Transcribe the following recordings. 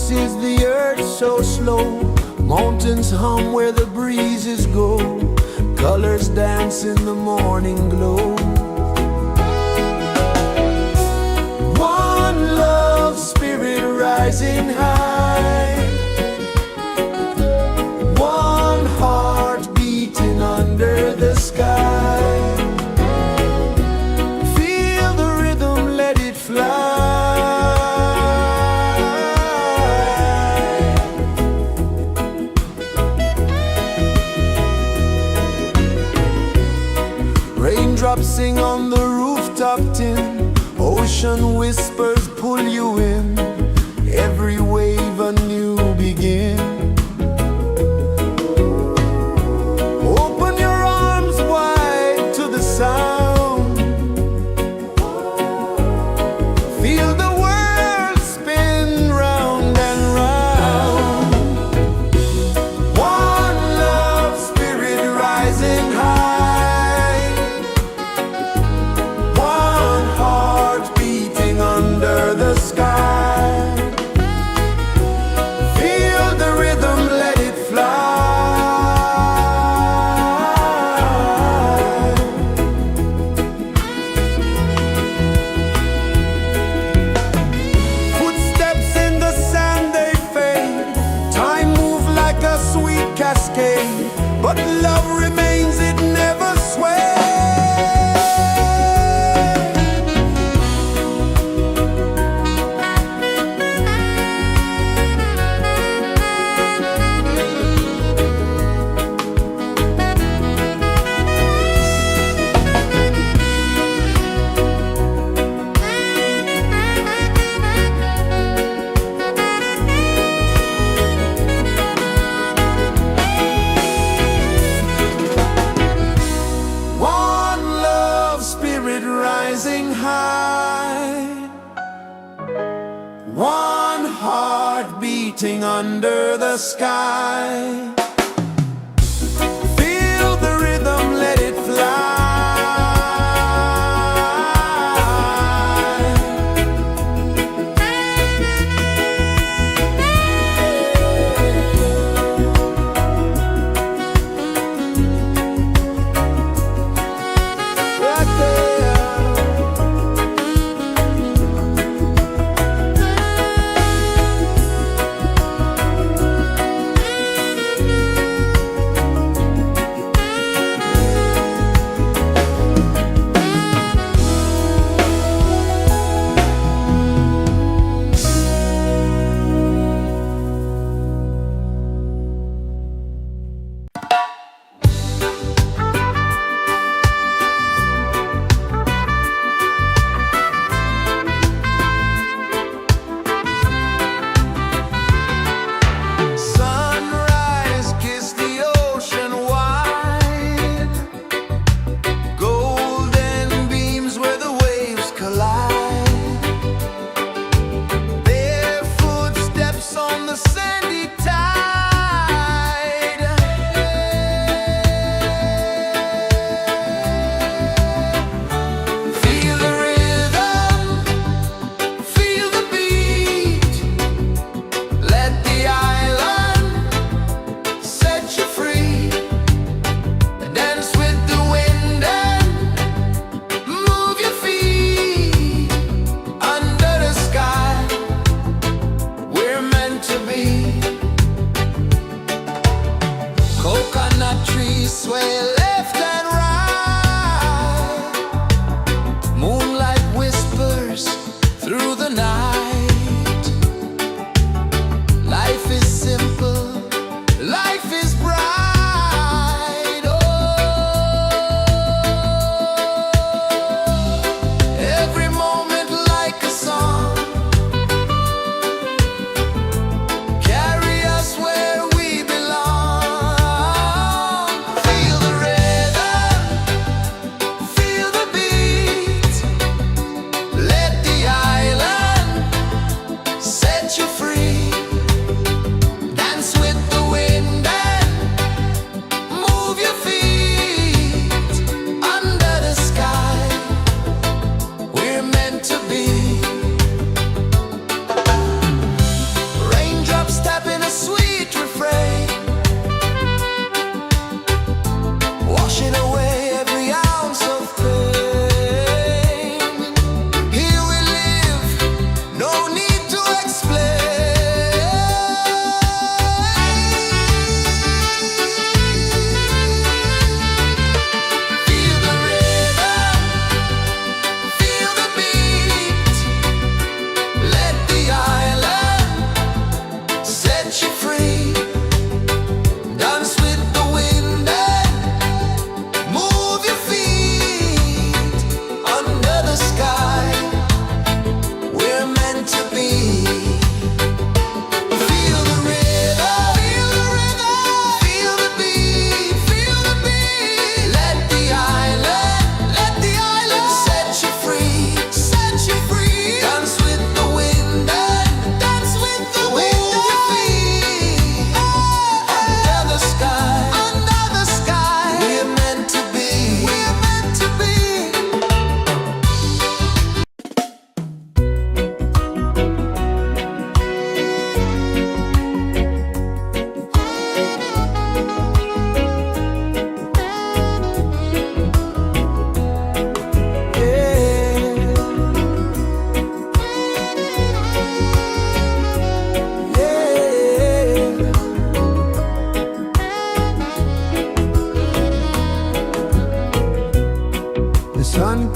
pulses the earth so slow. Mountains hum where the breezes go. Colors dance in the morning glow. One love spirit rising high. One heart beating under the sky. Feel the rhythm, let it fly. Raindrops sing on the rooftop tin. Ocean whispers pull you in. Every wave a new begin. Open your arms wide to the sound. Feel the world spin round and round. One love spirit rising high. One heart beating under the sky. Feel the rhythm, let it fly. Footsteps in the sand, they fade. Time moves like a sweet cascade, but love remains, it never sways. One love spirit rising high. One heart beating under the sky. Feel the rhythm, let it fly. Right there.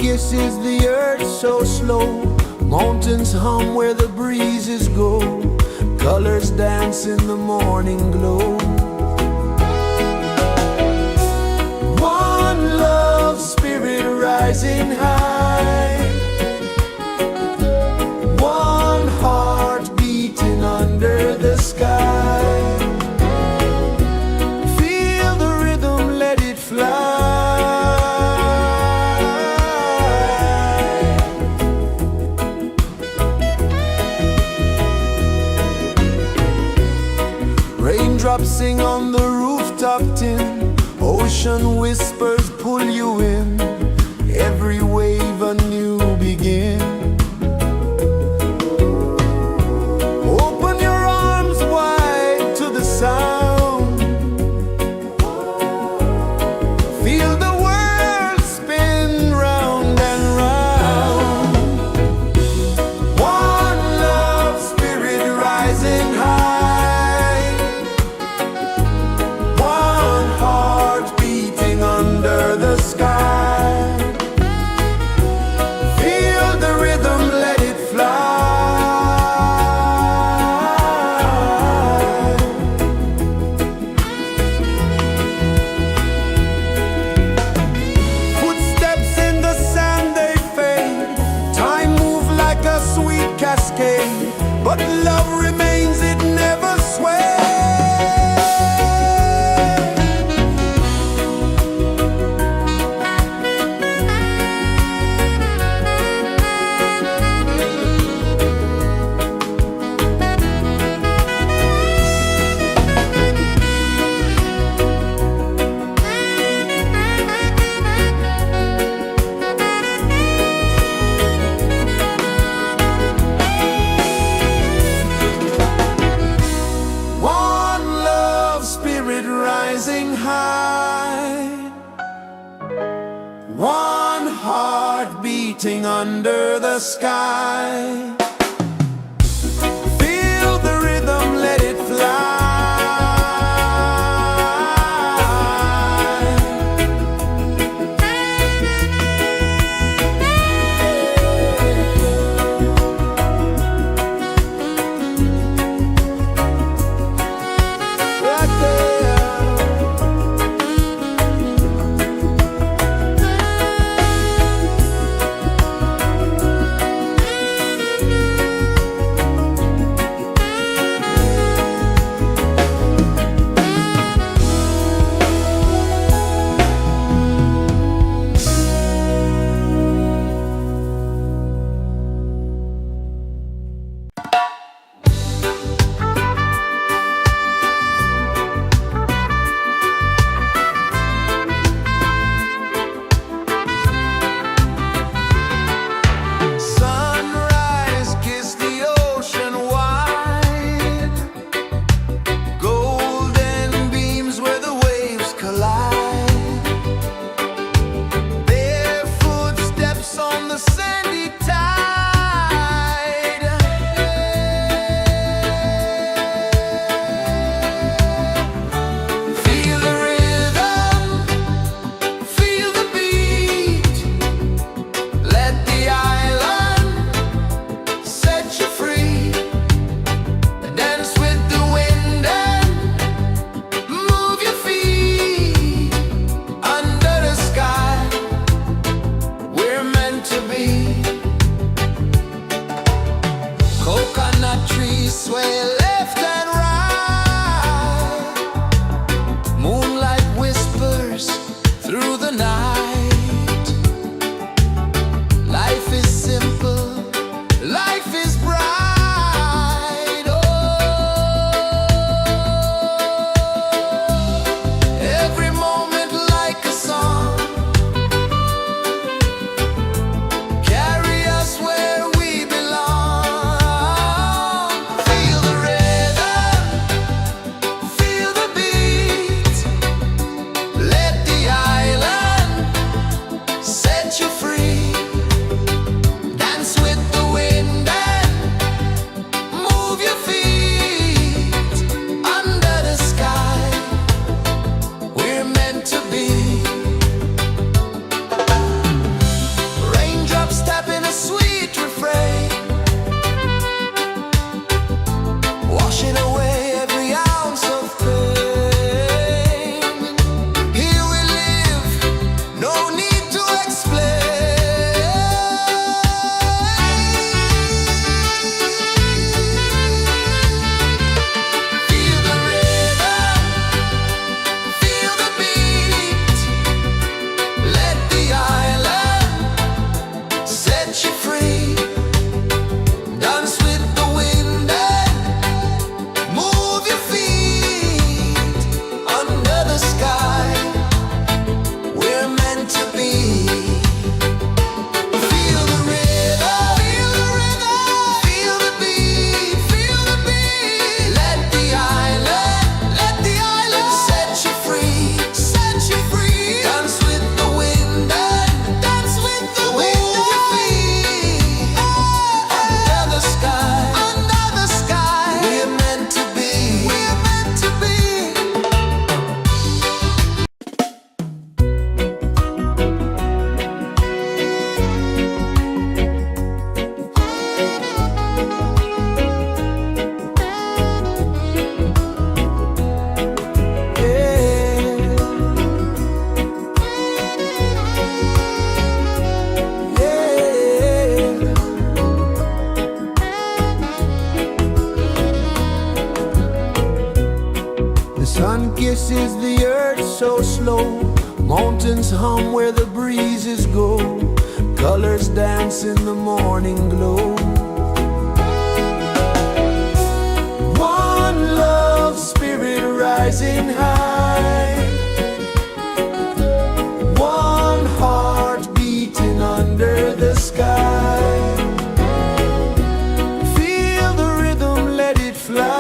kisses the earth so slow. Mountains hum where the breezes go. Colors dance in the morning glow. One love spirit rising high. One heart beating under the sky. Feel the rhythm, let it fly. Raindrops sing on the rooftop tin. Ocean whispers pull you in. Every wave a new begin. Open your arms wide to the sound. Feel the world spin round and round. One love spirit rising high. One heart beating under the sky. Feel the rhythm, let it fly. Footsteps in the sand, they fade. Time moves like a sweet cascade, but love remains, it never sways. One love spirit rising high. One heart beating under the sky. Feel the rhythm, let it fly. Right there. mountains hum where the breezes go, colors dance in the morning glow. One love spirit rising high, one heart beating under the sky. Feel the rhythm, let it fly.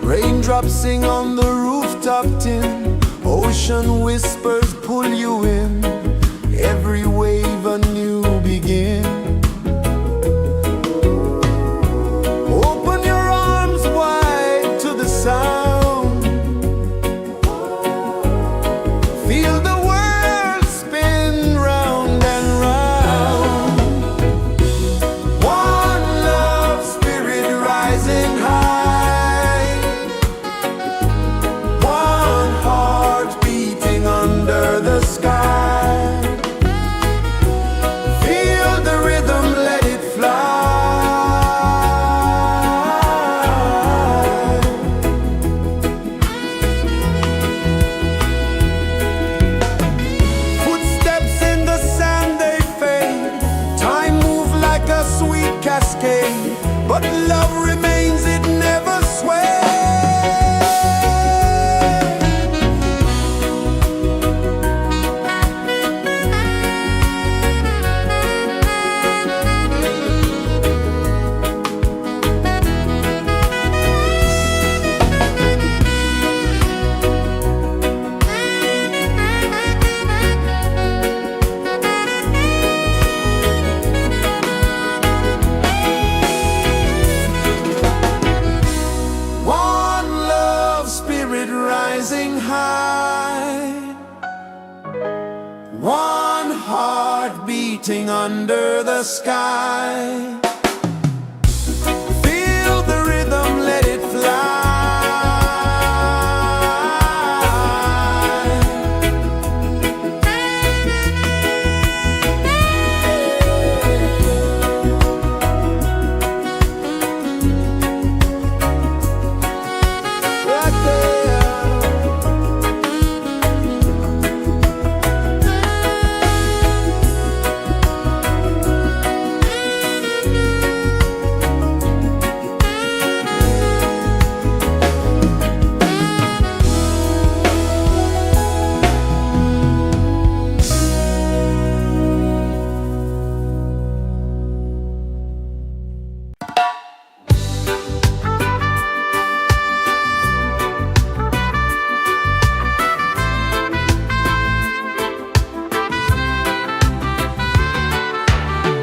Raindrops sing on the rooftop tin, ocean whispers pull you in, every wave a new begin. Open your arms wide to the sound, feel the world spin round and round. One love spirit rising high, one heart beating under the sky. Feel the rhythm, let it fly. Footsteps in the sand, they fade. Time moves like a sweet cascade, but love remains, it never sways. One love spirit rising high, one heart beating under the sky. Feel the rhythm, let it fly. Right there.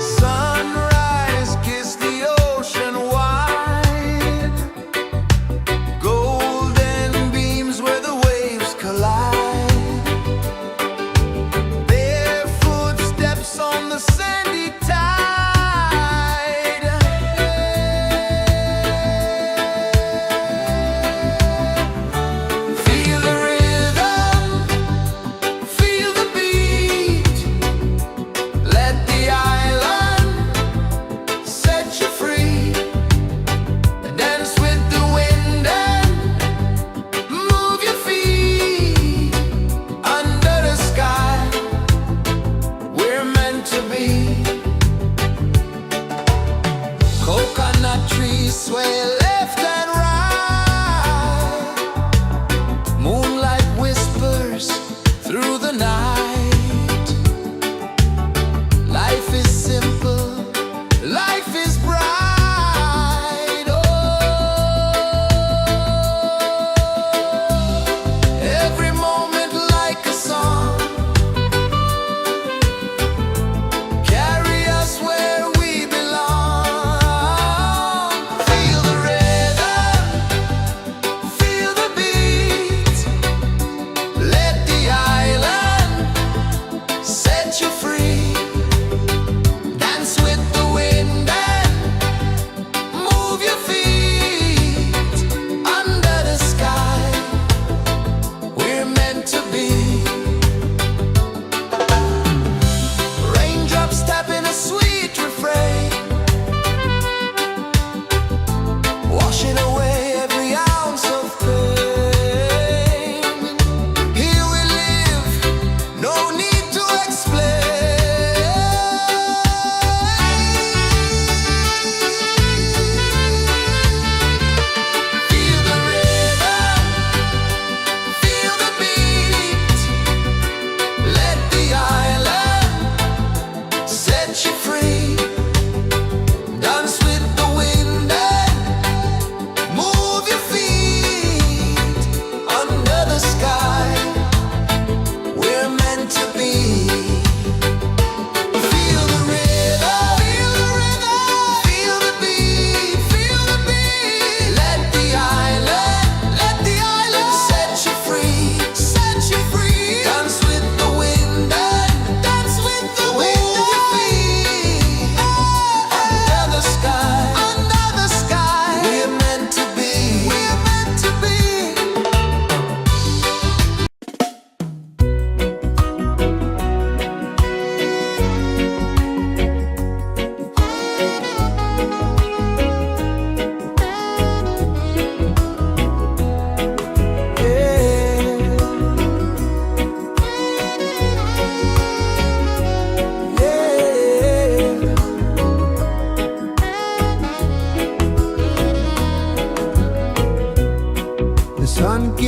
Sunrise, kiss the ocean wide, golden beams where the waves collide. Bare footsteps on the sandy tide. Feel the rhythm, feel the beat. Let the island set you free. Dance with the wind and move your feet. Under the sky, we're meant to be. Coconut trees sway left and right. Moonlight whispers through the night. Life is simple, life is bright. Oh, every moment like a song. Carry us where we belong. Feel the rhythm.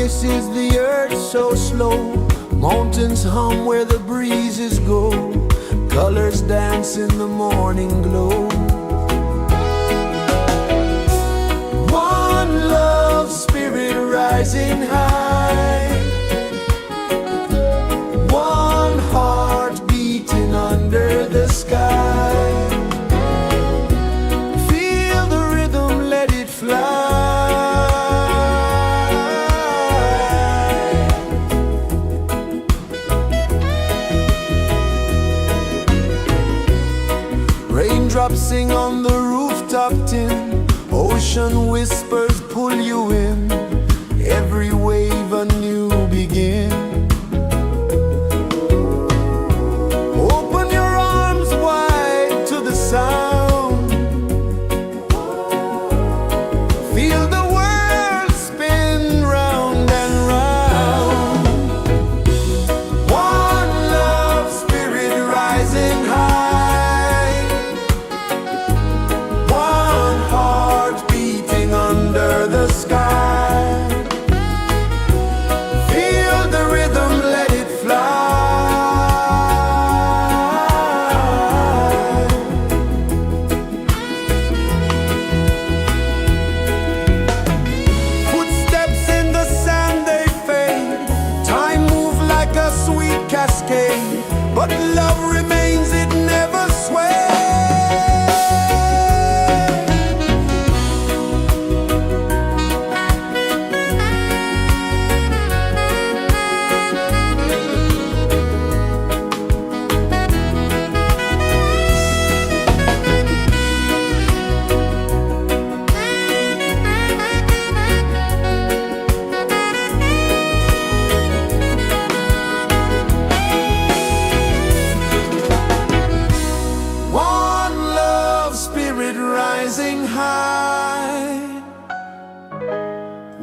traces the earth so slow. Mountains hum where the breezes go. Colors dance in the morning glow. One love spirit rising high. One heart beating under the sky. Feel the rhythm, let it fly. Raindrops sing on the rooftop tin. Ocean whispers pull you in. Every wave a new begin. Open your arms wide to the sound. Feel the world spin round and round. One love spirit rising high. One heart beating under the sky. Feel the rhythm, let it fly. Footsteps in the sand, they fade. Time moves like a sweet cascade, but love remains, it never sways. One love spirit rising high.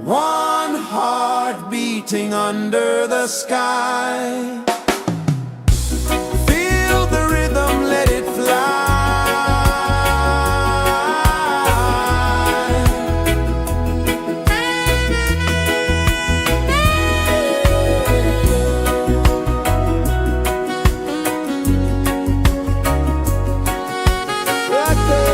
One heart beating under the sky. Feel the rhythm, let it fly. Right there.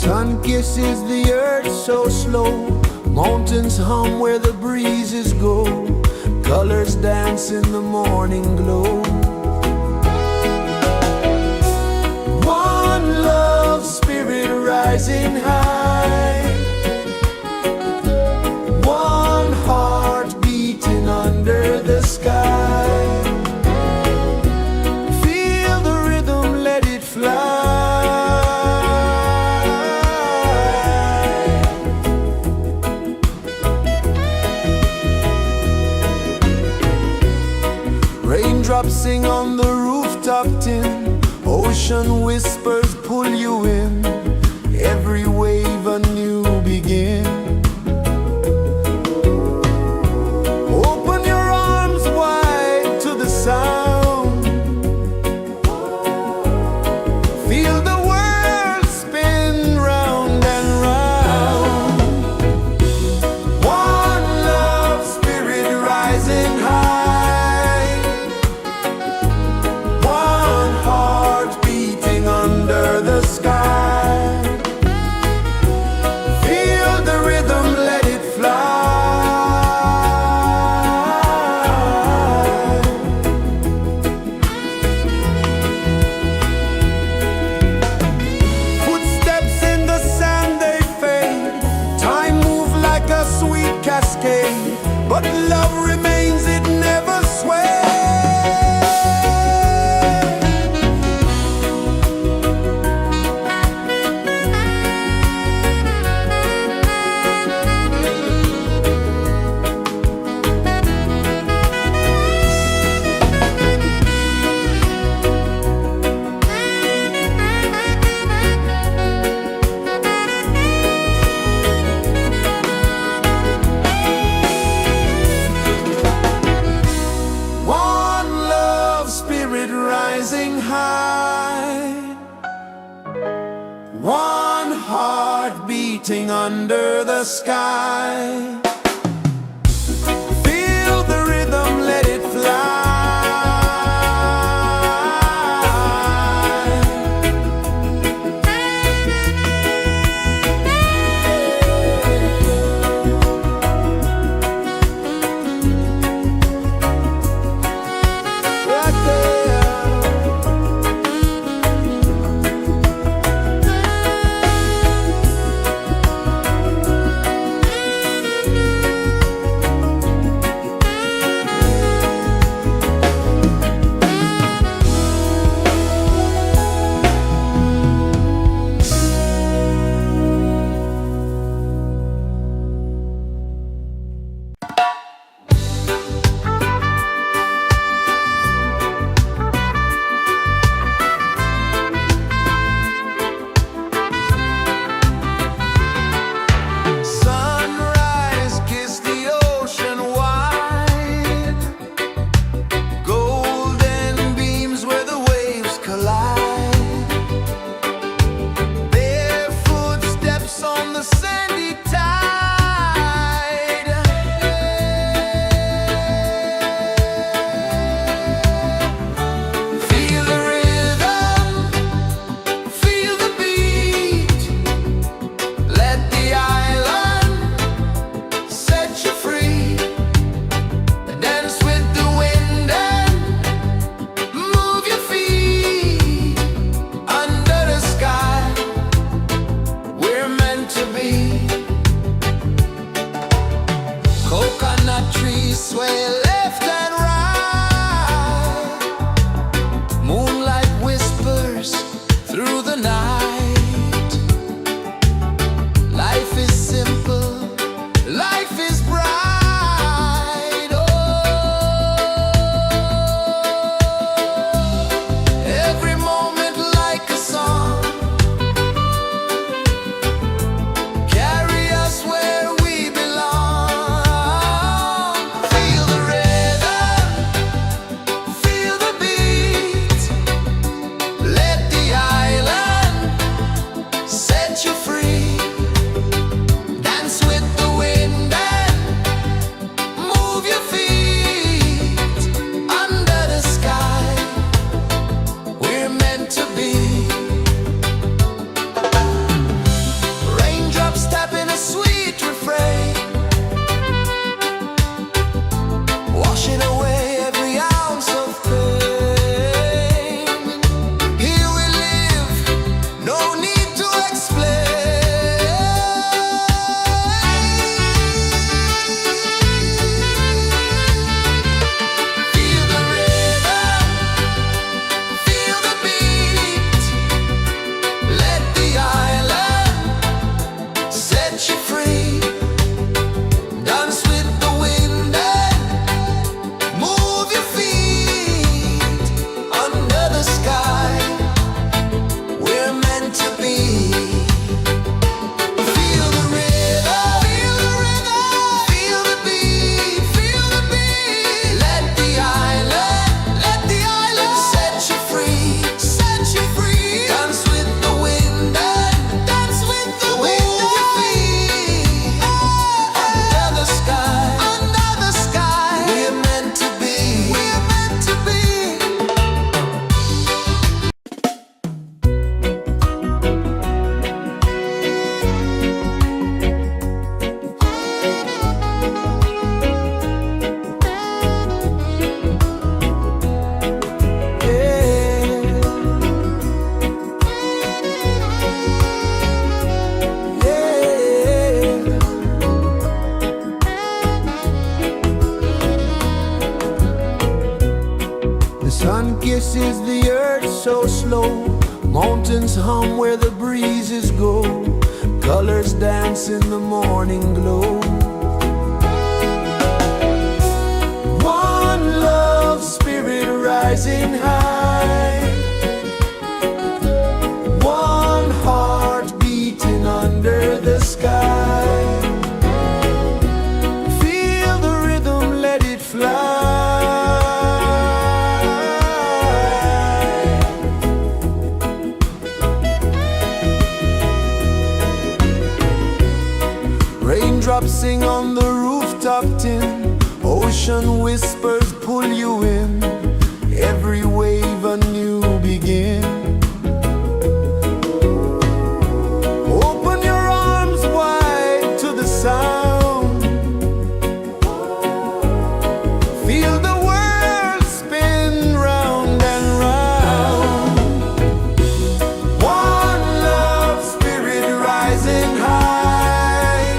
Sun kisses the earth so slow, mountains hum where the breezes go, colors dance in the morning glow. One love spirit rising high, one heart beating under the sky. Feel the rhythm, let it fly. Raindrops sing on the rooftop tin, ocean whispers pull you in, every wave a new begin. Open your arms wide to the sound, feel the world spin round and round. One love spirit rising high, one heart beating under the sky. Feel the rhythm, let it fly. Footsteps in the sand, they fade, time moves like a sweet cascade, but love remains, it never sways. One love spirit rising high, one heart beating under the sky. Feel the rhythm, let it fly. Right there. Sunrise, kiss the ocean wide, golden beams where the waves collide, barefoot steps on the sandy tide. Feel the rhythm, feel the beat, let the island set you free. Dance with the wind and move your feet under the sky. We're meant to be. Coconut trees sway left and right, moonlight whispers through the night. Life is simple, life is bright. Oh, every moment like a song, carry us where we belong. Feel the rhythm. is the earth so slow? Mountains hum where the breezes go. Colors dance in the morning glow. One love spirit rising high. One heart beating under the sky. Feel the rhythm, let it fly. Raindrops sing on the rooftop tin. Ocean whispers pull you in. Every wave a new begin. Open your arms wide to the sound. Feel the world spin round and round. One love spirit rising high.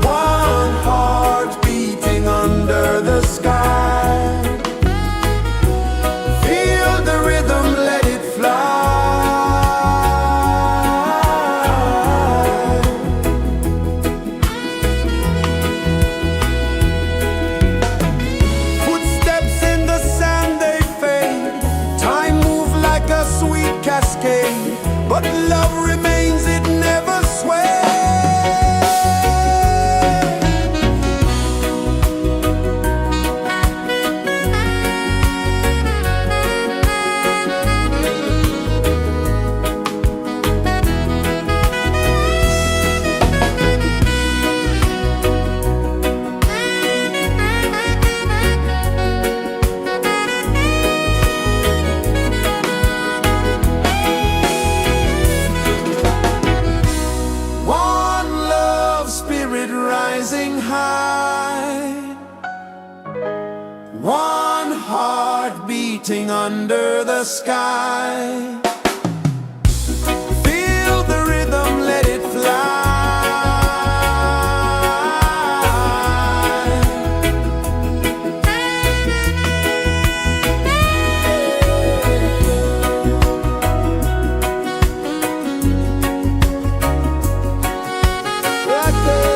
One heart beating under the sky. Feel the rhythm, let it fly. Footsteps in the sand, they fade. Time moves like a sweet cascade, but love remains, it never sways. One love spirit rising high. One heart beating under the sky. Feel the rhythm, let it fly. Right there.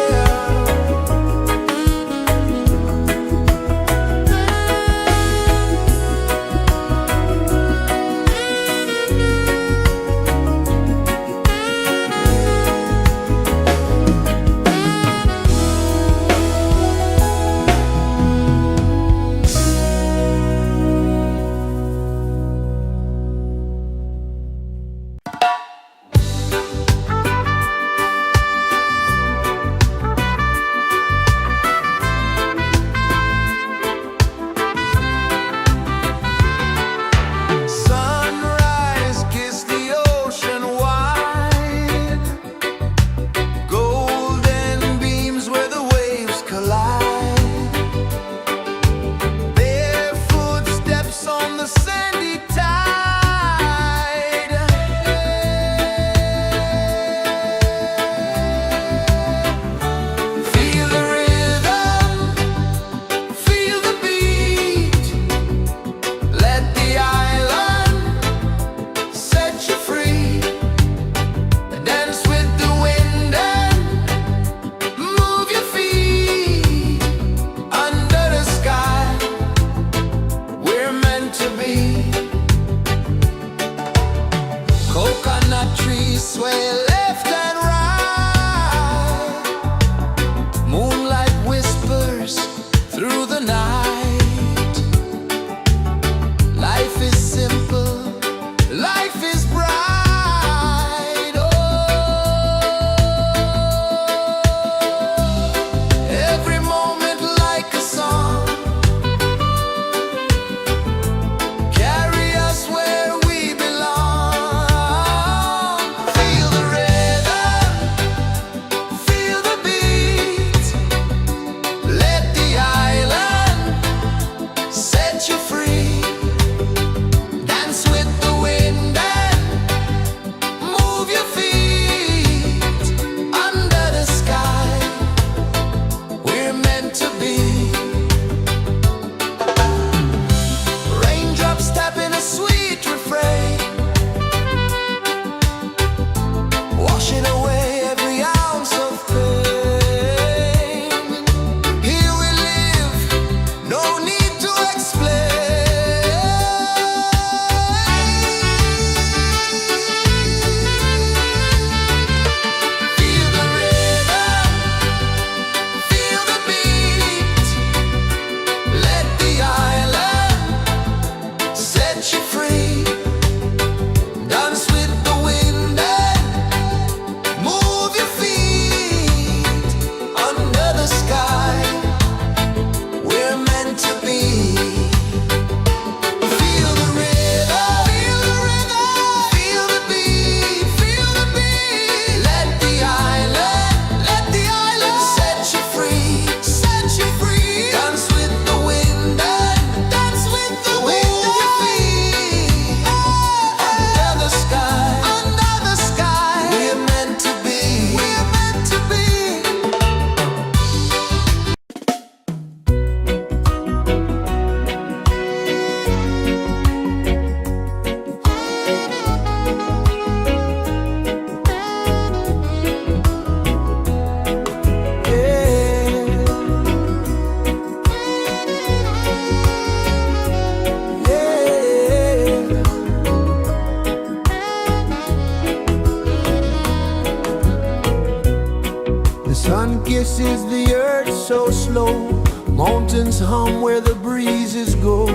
Sun kisses the earth so slow, mountains hum where the breezes go,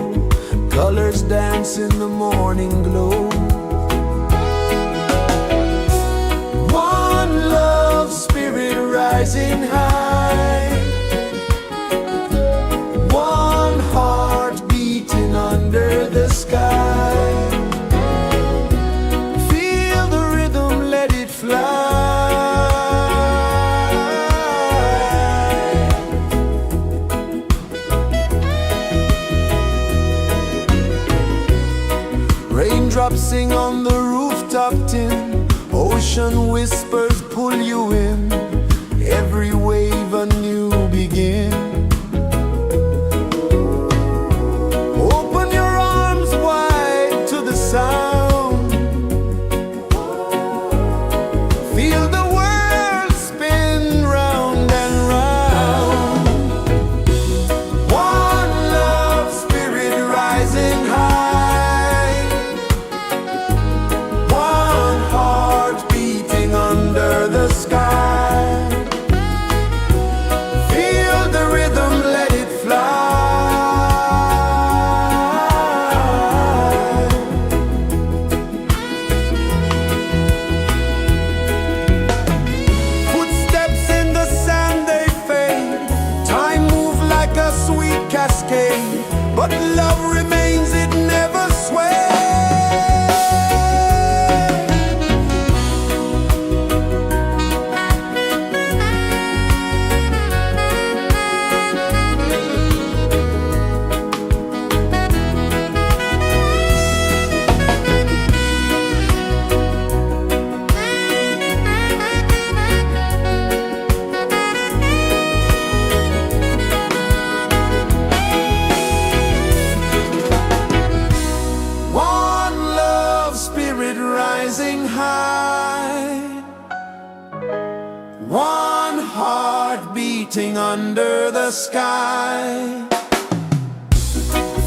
colors dance in the morning glow. One love spirit rising high, one heart beating under the sky. Feel the rhythm, let it fly. Raindrops sing on the rooftop tin, ocean whispers pull you in, every wave a new begin. Open your arms wide to the sound, feel the world spin round and round. One love spirit rising high, one heart beating under the sky. Feel the rhythm, let it fly. Footsteps in the sand, they fade, time moves like a sweet cascade, but love remains, it never sways. One love spirit rising high, one heart beating under the sky.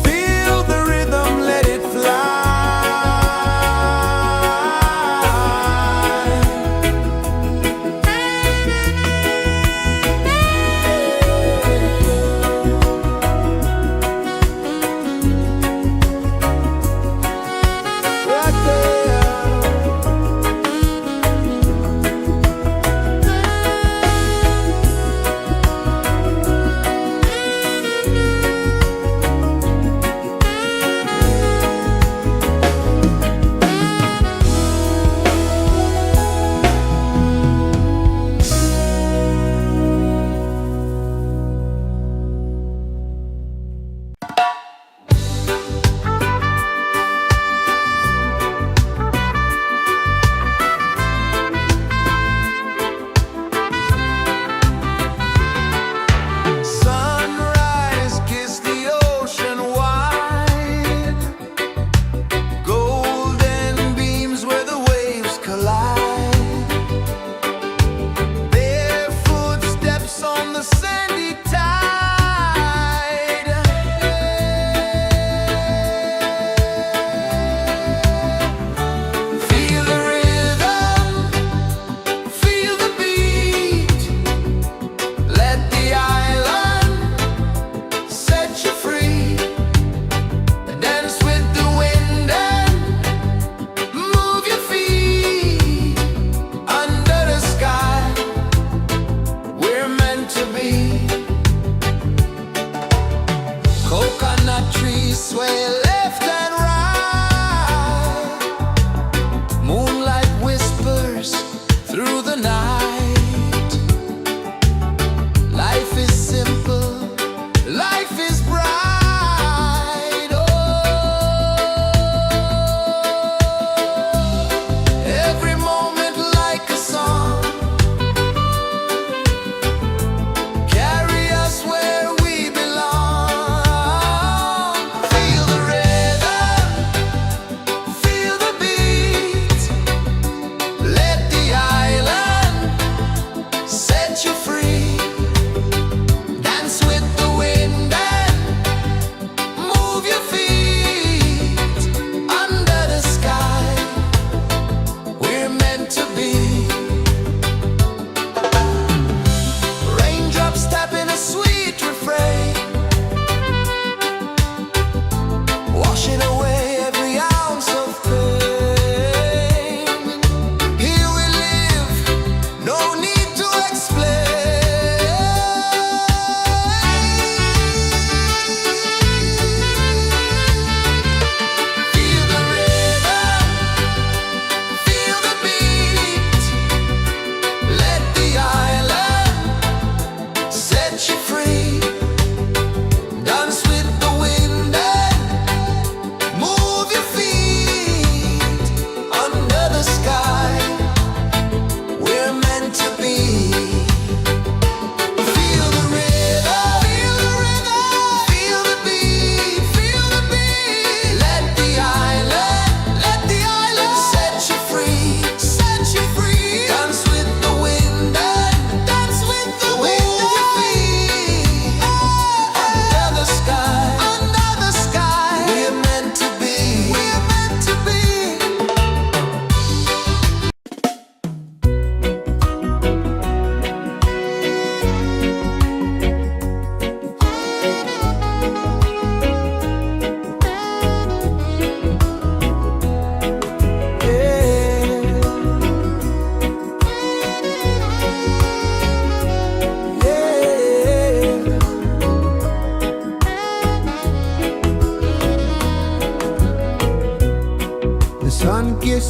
Feel the rhythm, let it fly. Right there.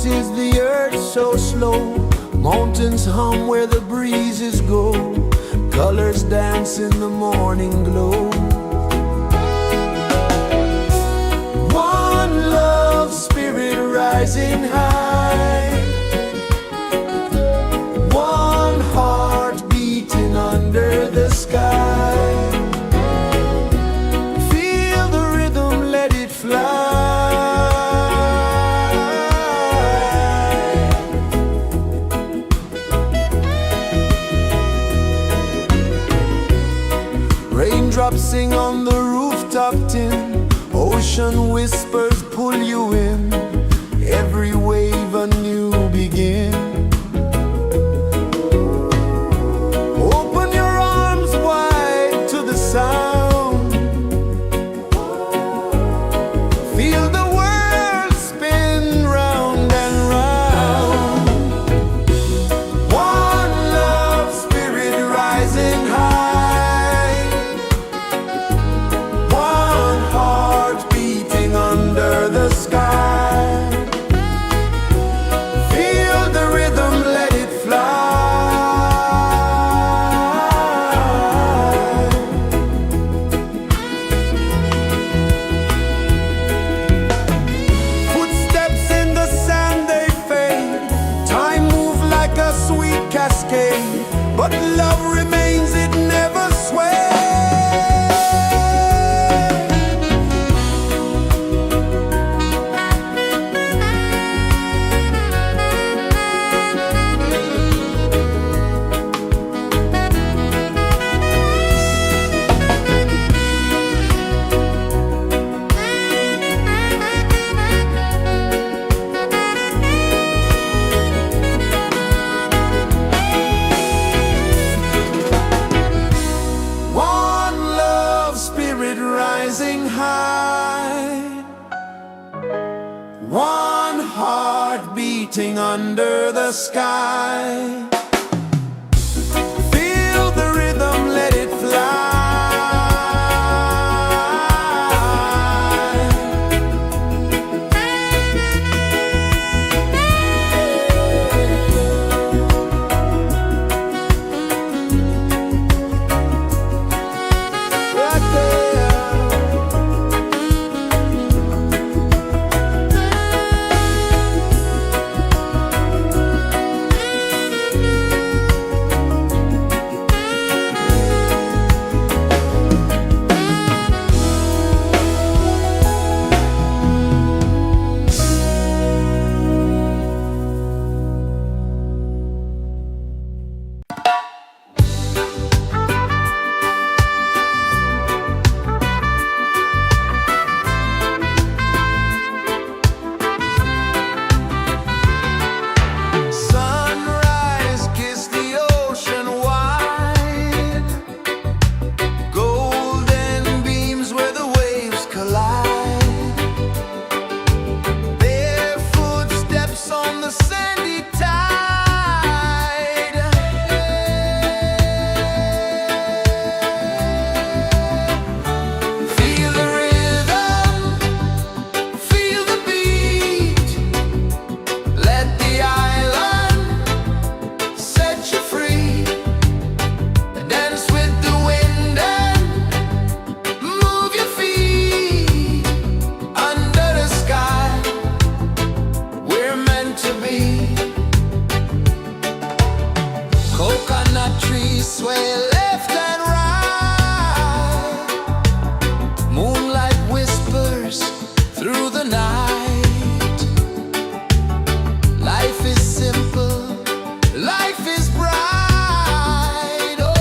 is the earth so slow? Mountains hum where the breezes go. Colors dance in the morning glow. One love spirit rising high. One heart beating under the sky. Feel the rhythm, let it fly. Raindrops sing on the rooftop tin. Ocean whispers pull you in. Every wave a new begin. Open your arms wide to the sound. Feel the world spin round and round. One love spirit rising high. One heart beating under the sky. Feel the rhythm, let it fly. Footsteps in the sand, they fade. Time moves like a sweet cascade, but love remains, it never sways. One love spirit rising high. One heart beating under the sky. Feel the rhythm, let it fly. Right there. Sunrise, kiss the ocean wide. Golden beams where the waves collide. Bare footsteps on the sandy tide. Feel the rhythm, feel the beat. Let the island set you free. Dance with the wind and move your feet. Under the sky, we're meant to be. Coconut trees sway left and right. Moonlight whispers through the night. Life is simple, life is bright. Oh,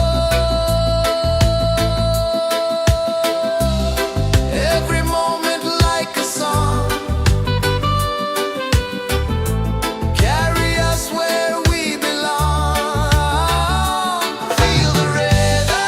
every moment like a song. Carry us where we belong. Feel the rhythm,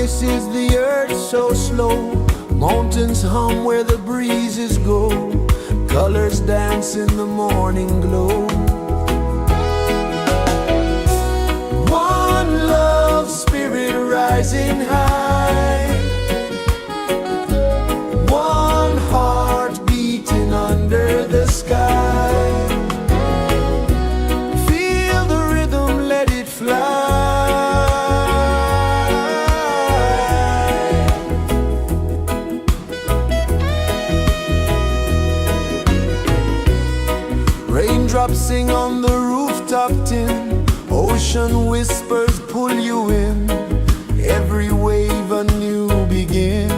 traces the earth so slow. Mountains hum where the breezes go. Colors dance in the morning glow. One love spirit rising high. One heart beating under the sky. Feel the rhythm, let it fly. Raindrops sing on the rooftop tin. Ocean whispers pull you in. Every wave a new begin.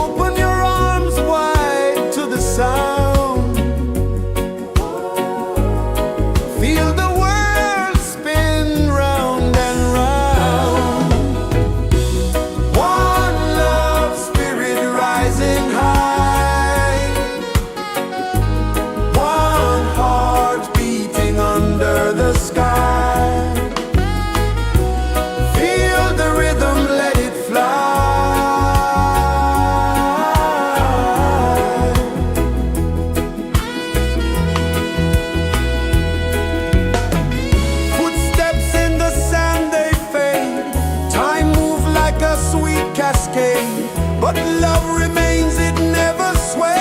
Open your arms wide to the sound. Feel the world spin round and round. One love spirit rising high. One heart beating under the sky. Feel the rhythm, let it fly. Footsteps in the sand, they fade. Time moves like a sweet cascade, but love remains, it never sways.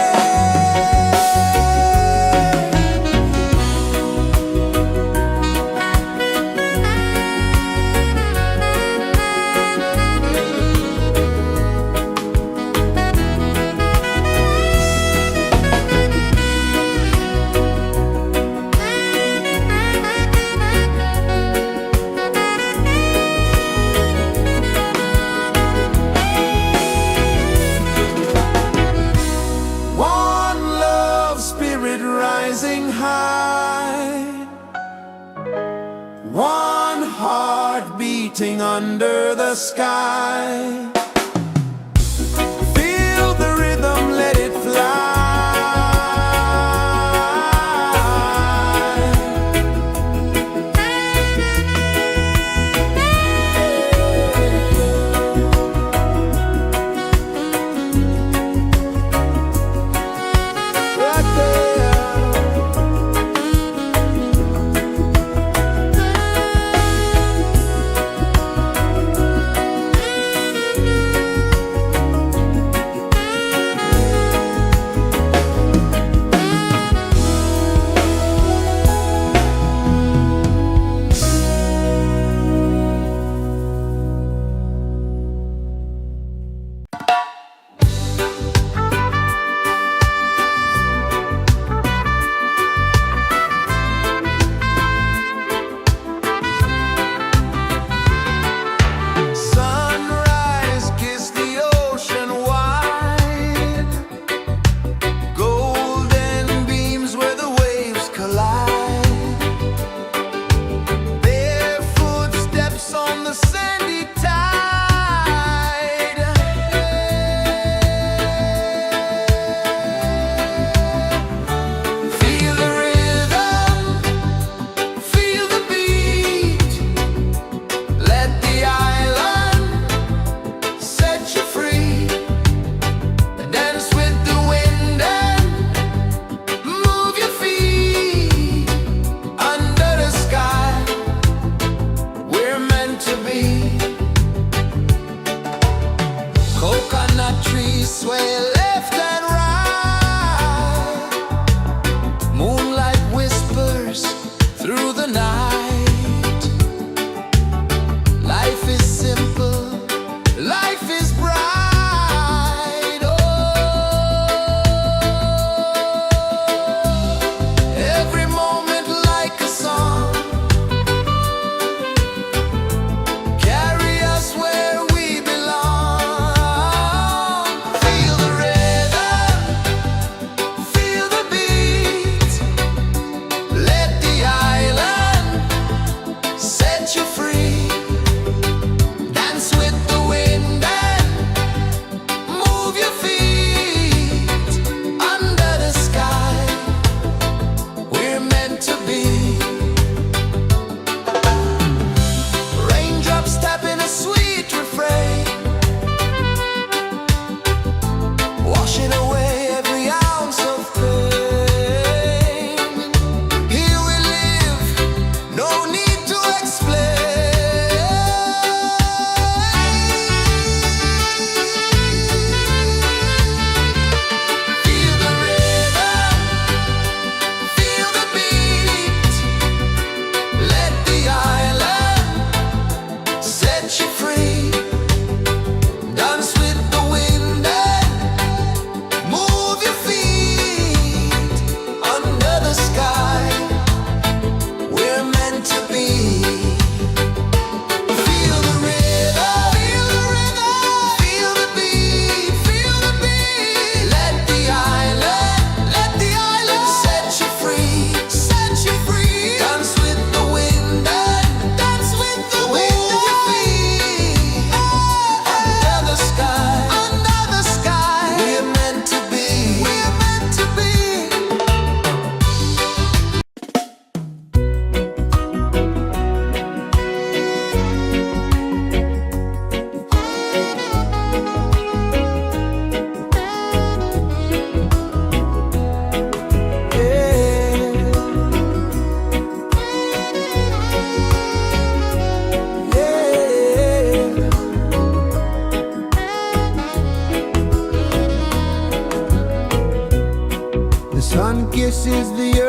One love spirit rising high. One heart beating under the sky. Feel the rhythm, let it fly. Right there.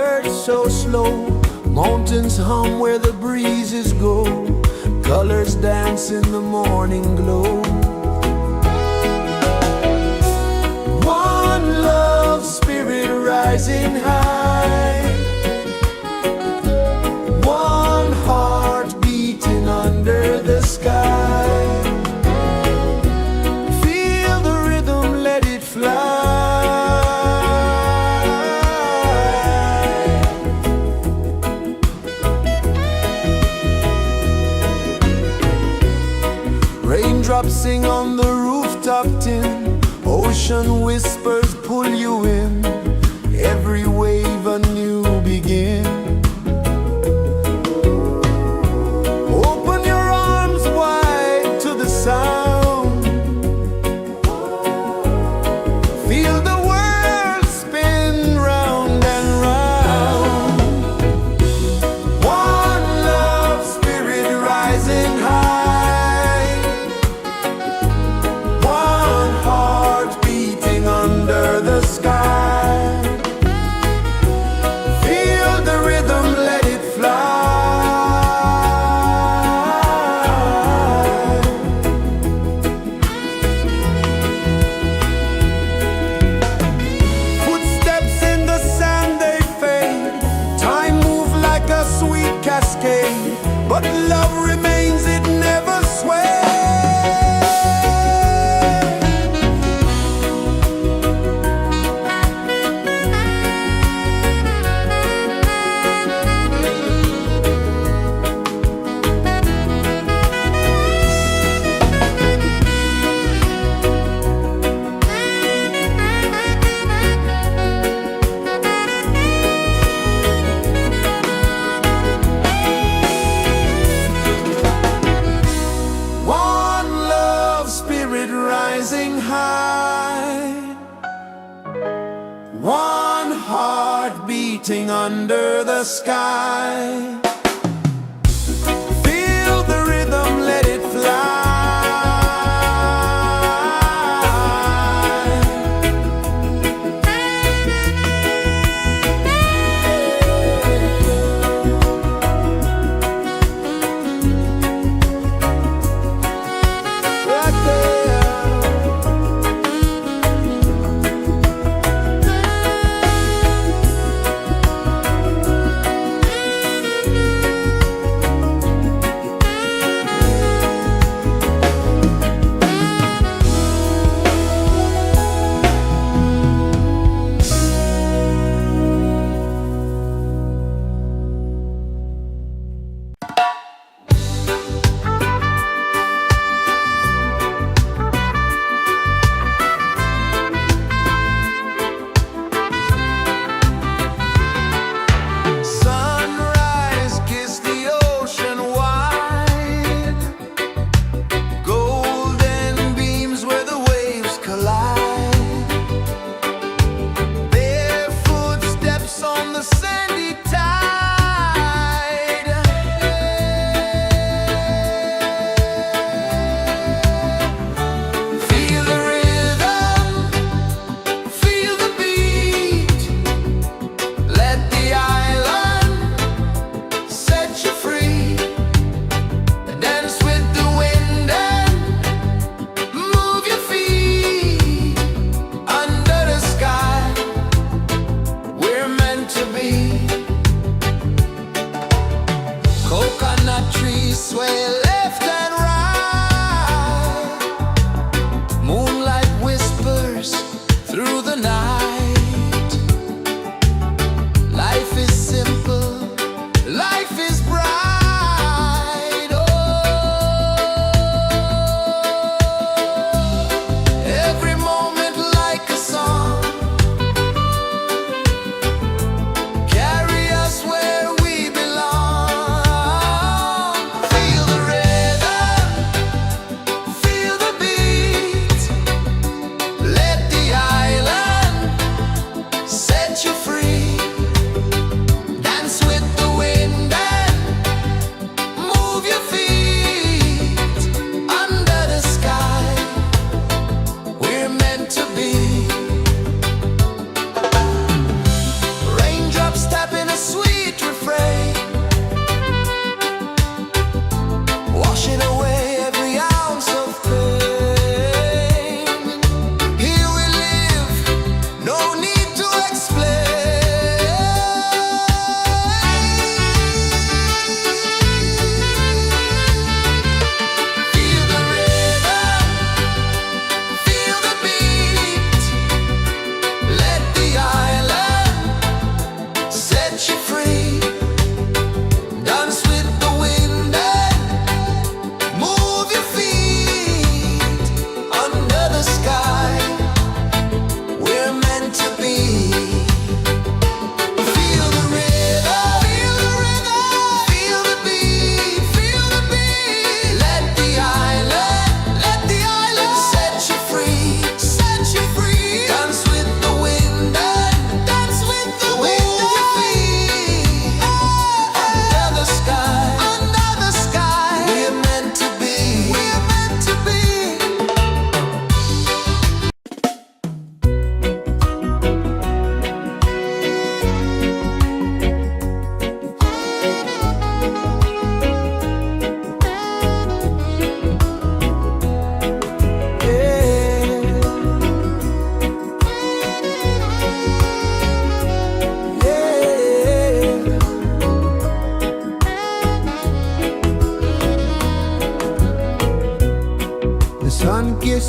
birds so slow, mountains hum where the breezes go, colors dance in the morning glow. One love spirit rising high, one heart beating under the sky. Feel the rhythm, let it fly. Raindrops sing on the rooftop tin, ocean whispers pull you in, every wave a new begin. Open your arms wide to the sound, feel the world spin round and round. One love spirit rising high, one heart beating under the sky. Feel the rhythm, let it fly. Footsteps in the sand, they fade, time moves like a sweet cascade, but love remains, it never sways. Rising high, one heart beating under the sky. Feel the rhythm, let it fly.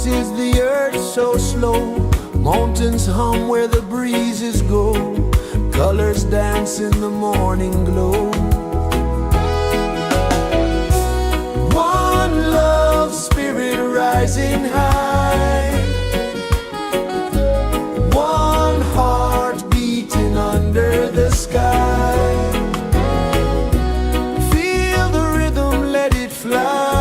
pulses the earth so slow. Mountains hum where the breezes go. Colors dance in the morning glow. One love spirit rising high. One heart beating under the sky. Feel the rhythm, let it fly.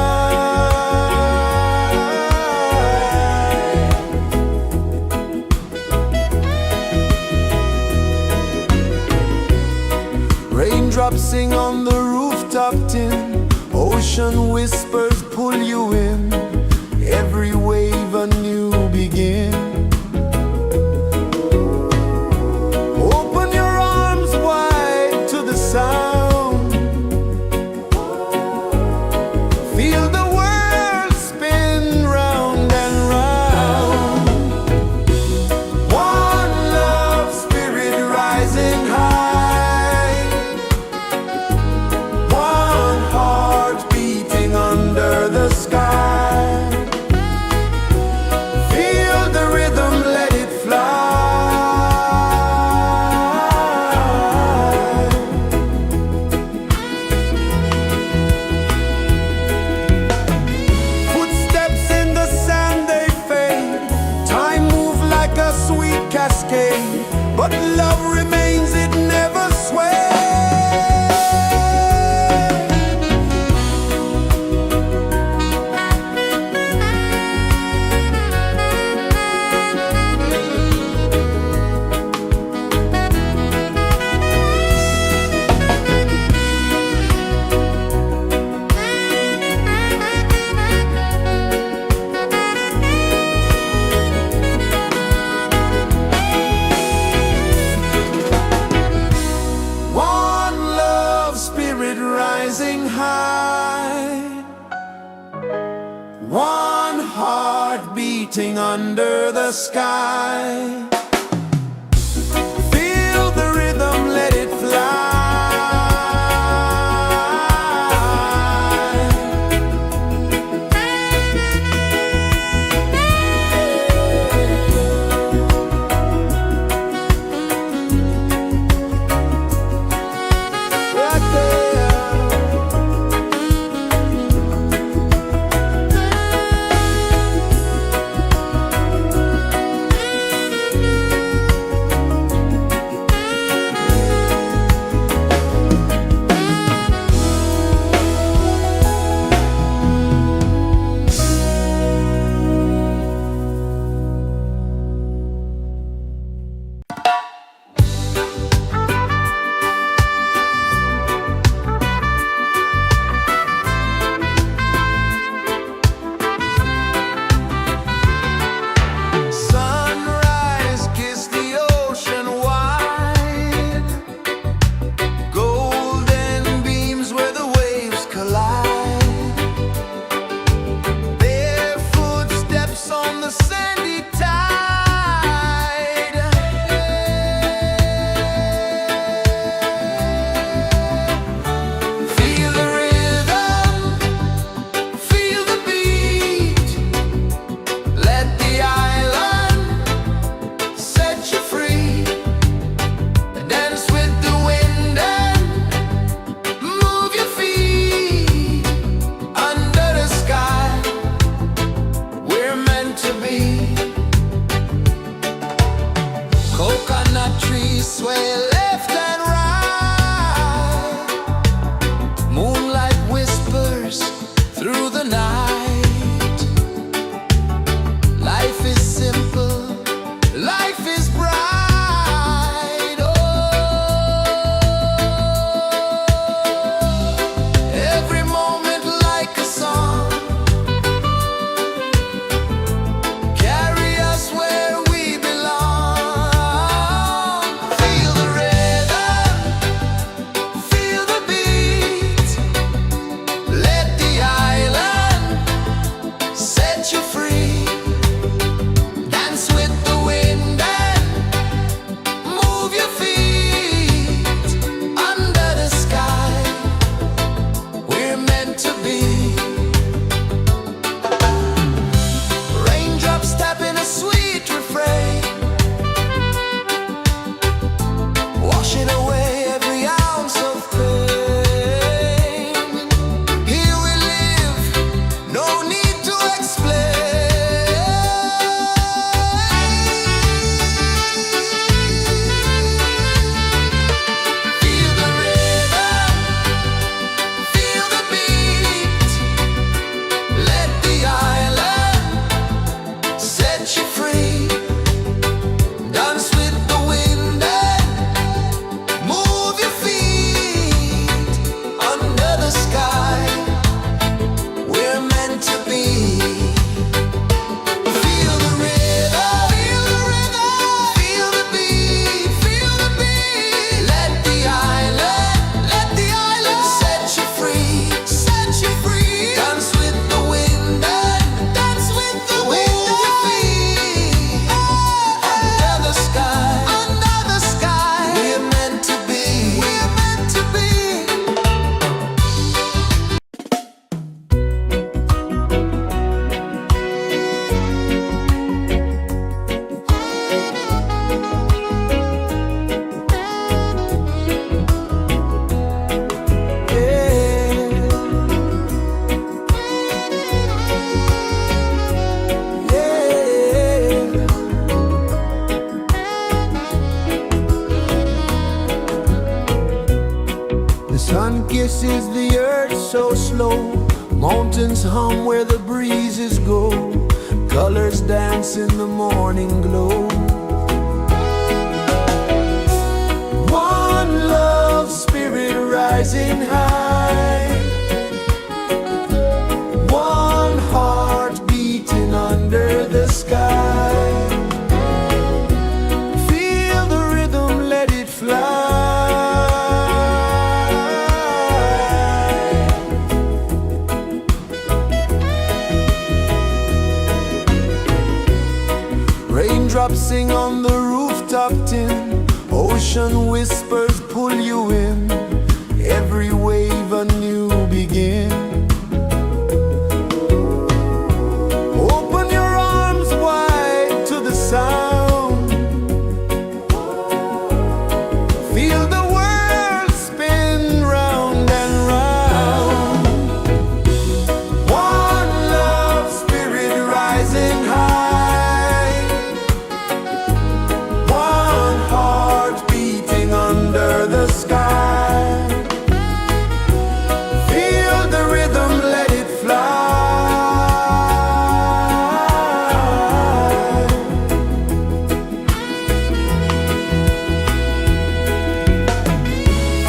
Raindrops sing on the rooftop tin. Ocean whispers pull you in. Every wave a new begin. Open your arms wide to the sound. Feel the world spin round and round. One love spirit rising high. One heart beating under the sky. Feel the rhythm, let it fly. Footsteps in the sand, they fade. Time moves like a sweet cascade, but love remains, it never sways. One love spirit rising high. One heart beating under the sky. Feel the rhythm, let it fly. Right there. The sun kisses the earth so slow, mountains hum where the breezes go, colors dance in the morning glow. One love spirit rising high, one heart beating under the sky. Feel the rhythm, let it fly. Raindrops sing on the rooftop tin, ocean whispers pull you in, every wave a new begin. Open your arms wide to the sound, feel the world spin round and round. One love spirit rising high, one heart beating under the sky. Feel the rhythm, let it fly.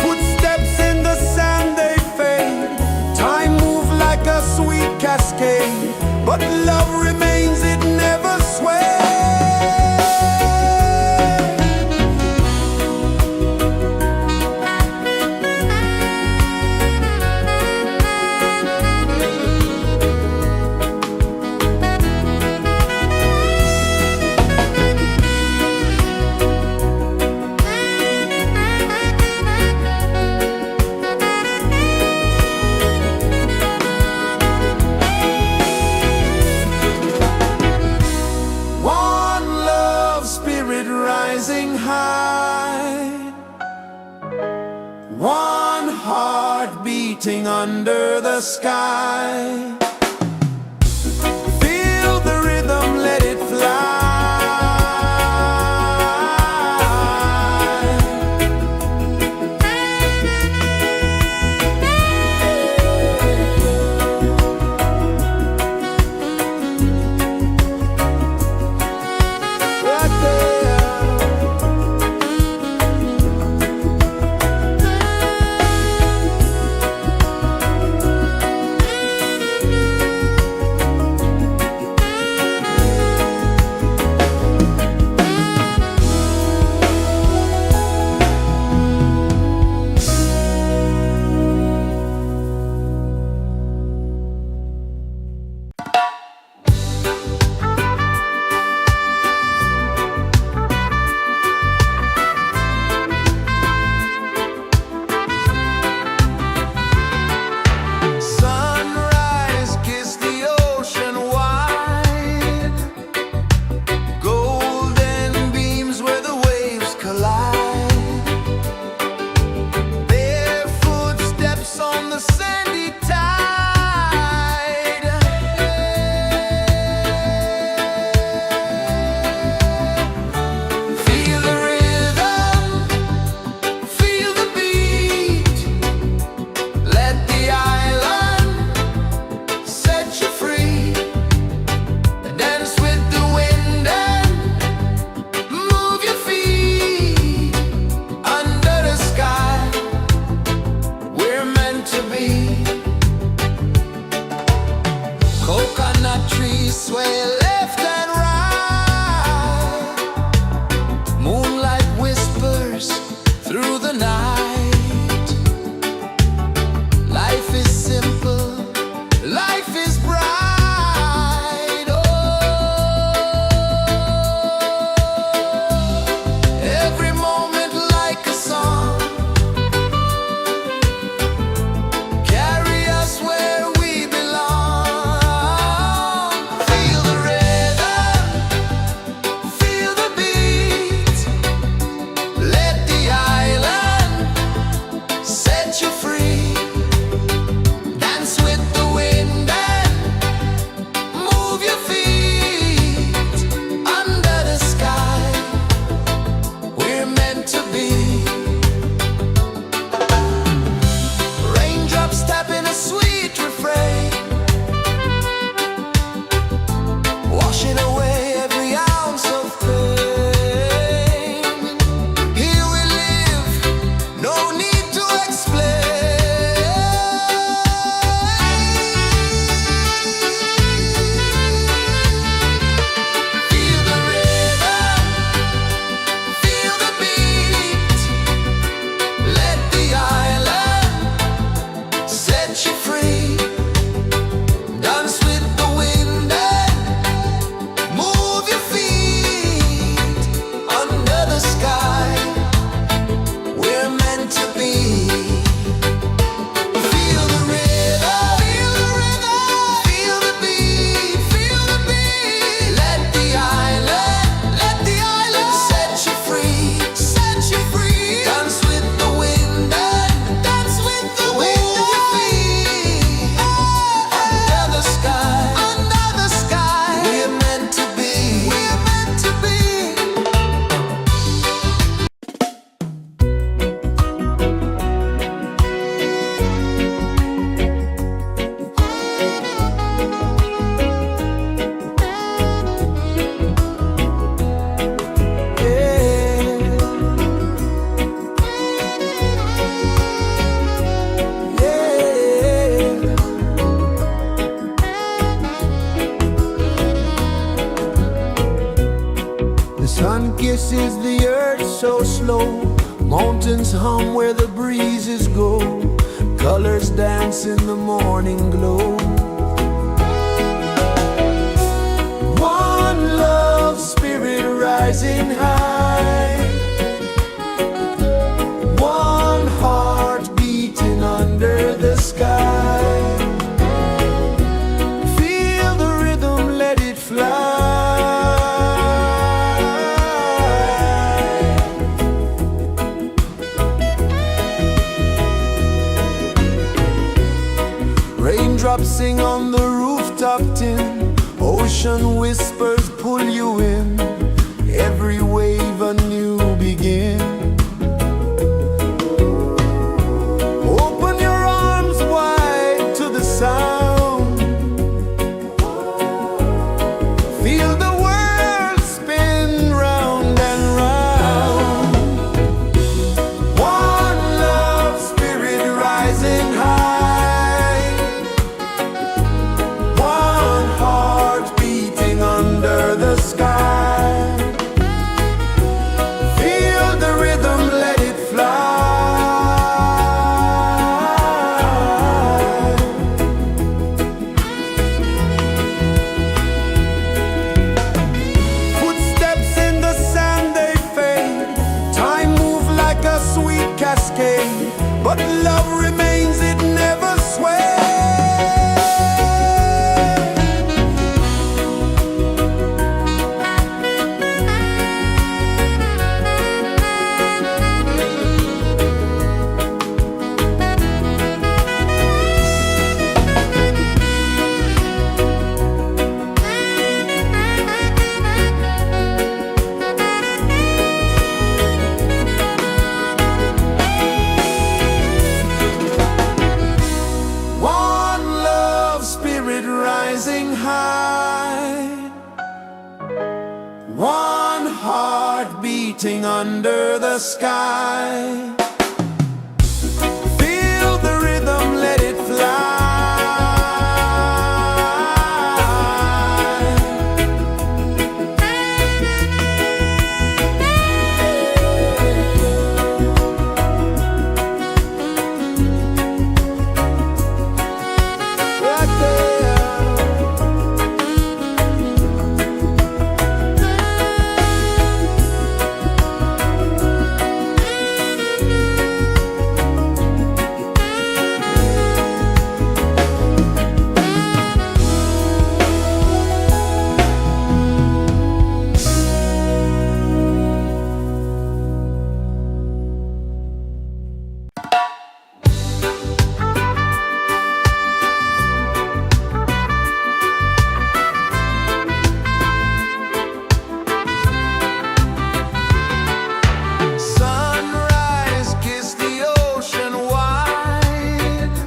Footsteps in the sand, they fade. Time moves like a sweet cascade, but love remains, it never sways. One love spirit rising high, one heart beating under the sky. Feel the rhythm, let it fly. Right there. is the earth so slow? Mountains hum where the breezes go. Colors dance in the morning glow. One love, spirit rising high. One heart beating under the sky. Feel the rhythm, let it fly. Raindrops sing on the rooftop tin. Ocean whispers pull you in. Every wave a new begin. Open your arms wide to the sound. Feel the world spin round and round. One love, spirit rising high. One heart beating under the sky. Feel the rhythm, let it fly. Footsteps in the sand, they fade. Time moves like a sweet cascade, but love remains, it never sways. One love, spirit rising high. One heart beating under the sky. Feel the rhythm, let it fly. Right there. Sunrise, kiss the ocean wide.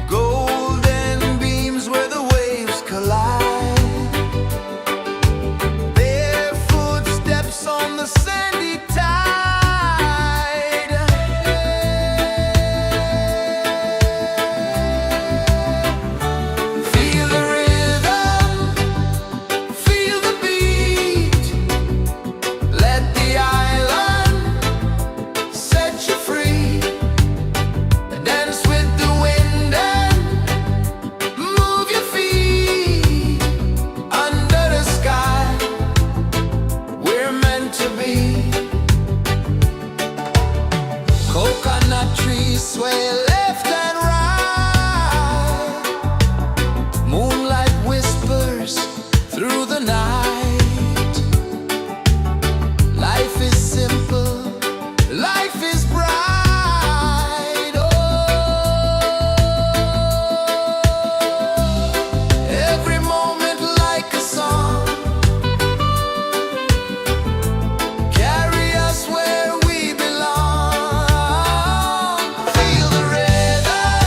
Golden beams where the waves collide. Their footsteps on the sandy tide. Feel the rhythm, feel the beat. Let the island set you free. Dance with the wind and move your feet. Under the sky, we're meant to be. Coconut trees sway left and right. Moonlight whispers through the night. Life is simple, life is bright. Oh, every moment like a song. Carry us where we belong. Feel the rhythm,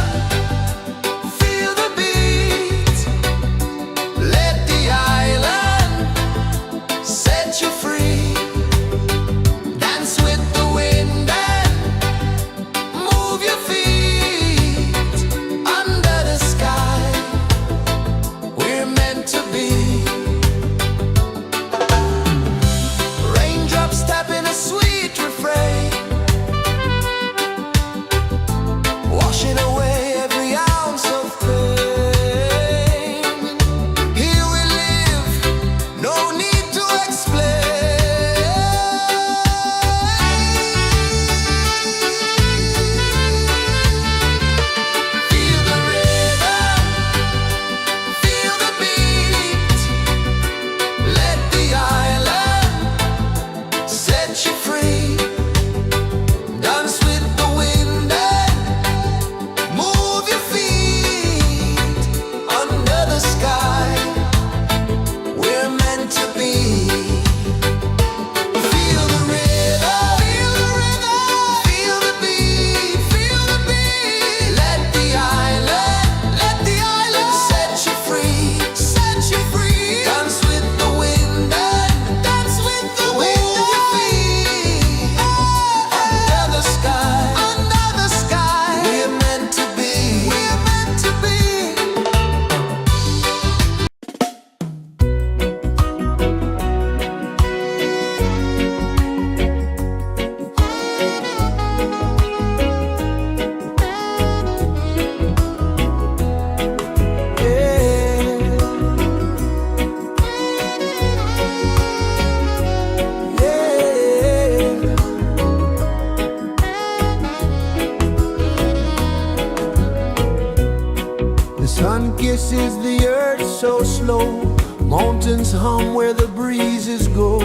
Sun kisses the earth so slow, mountains hum where the breezes go,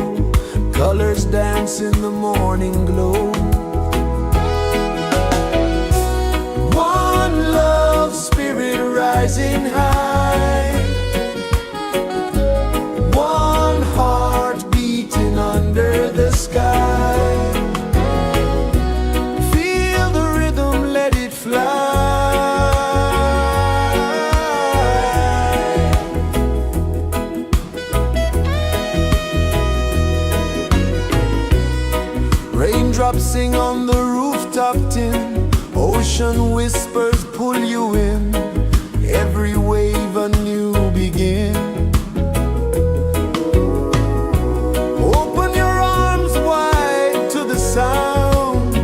colors dance in the morning glow. One love spirit rising high, one heart beating under the sky. Feel the rhythm, let it fly. Raindrops sing on the rooftop tin, ocean whispers pull you in, every wave a new begin. Open your arms wide to the sound,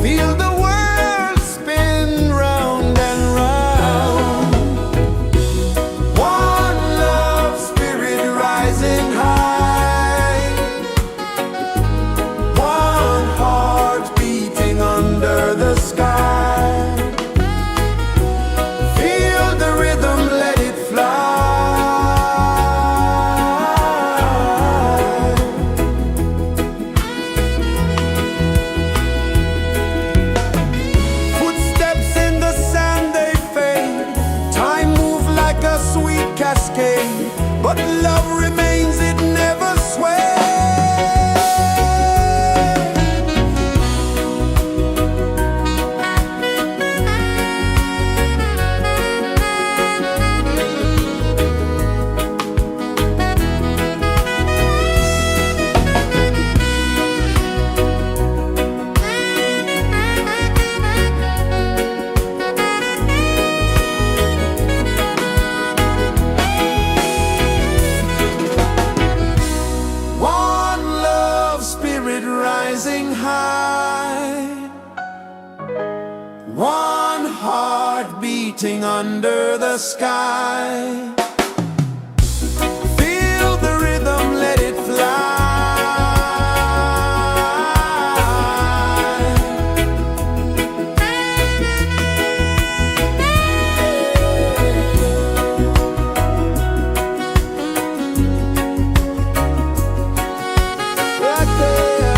feel the world spin round and round. One love spirit rising high, one heart beating under the sky. Feel the rhythm, let it fly. Footsteps in the sand, they fade. Time moves like a sweet cascade, but love remains, it never sways. One love spirit rising high, one heart beating under the sky. Feel the rhythm, let it fly. Right there.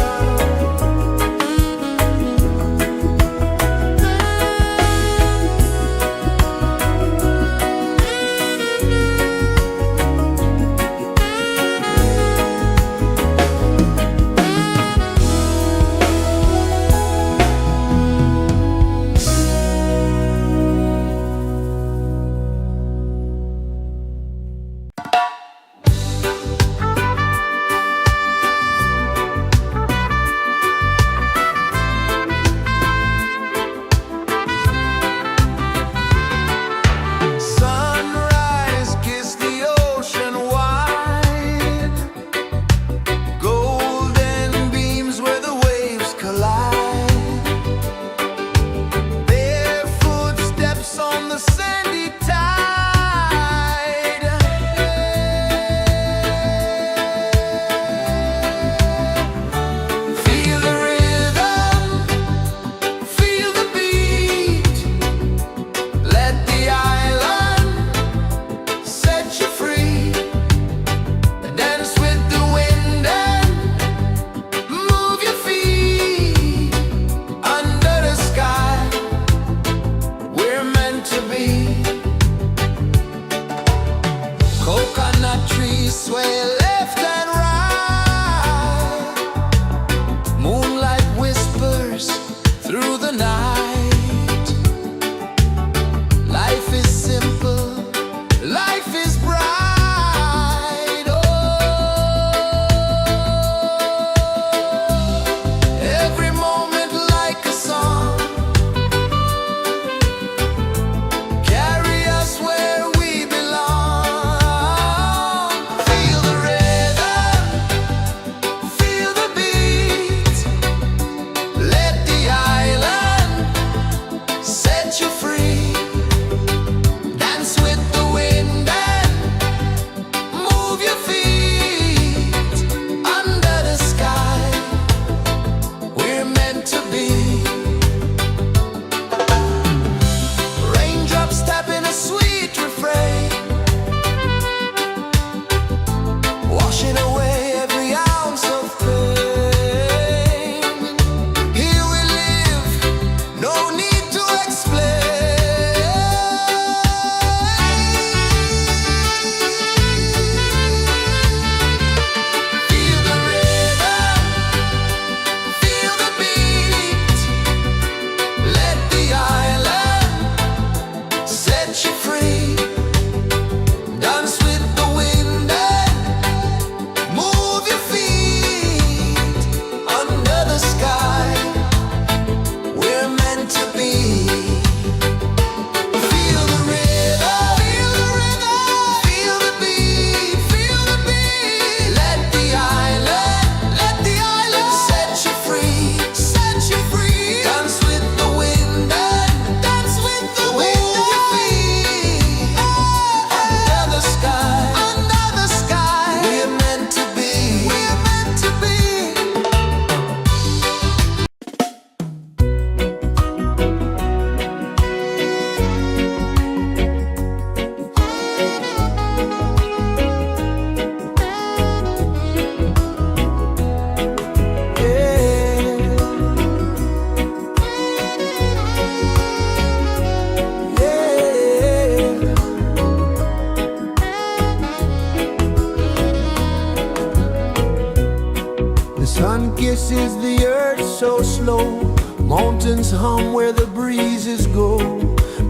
is the earth so slow? Mountains hum where the breezes go.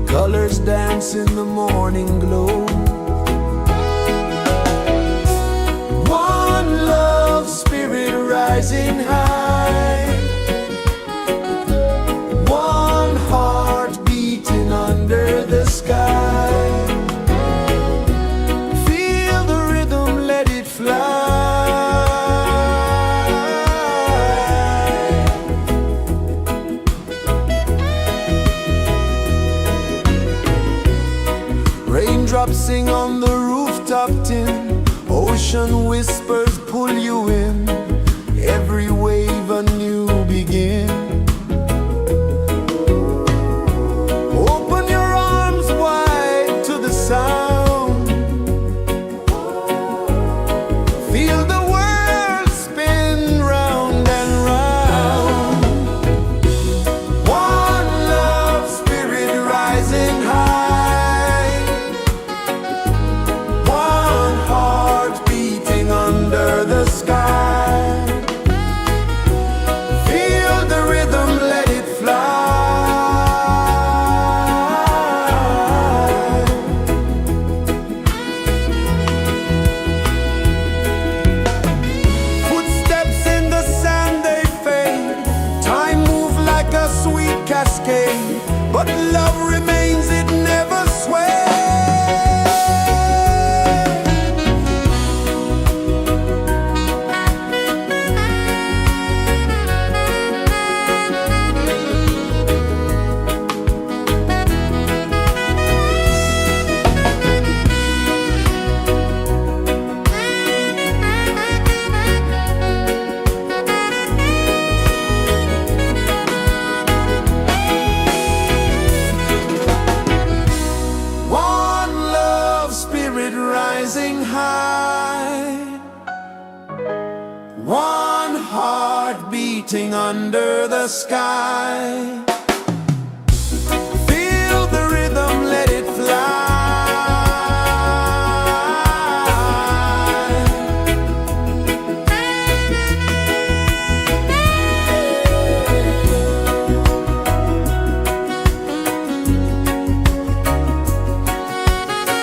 Colors dance in the morning glow. One love spirit rising high. One heart beating under the sky. Feel the rhythm, let it fly. Raindrops sing on the rooftop tin. Ocean whispers pull you in. Every wave a new begin. Open your arms wide to the sound. Feel the world spin round and round. One love spirit rising high. One heart beating under the sky. Feel the rhythm, let it fly. Footsteps in the sand, they fade. Time moves like a sweet cascade, but love remains, it never sways. One love spirit rising high. One heart beating under the sky. Feel the rhythm, let it fly.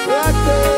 Right there.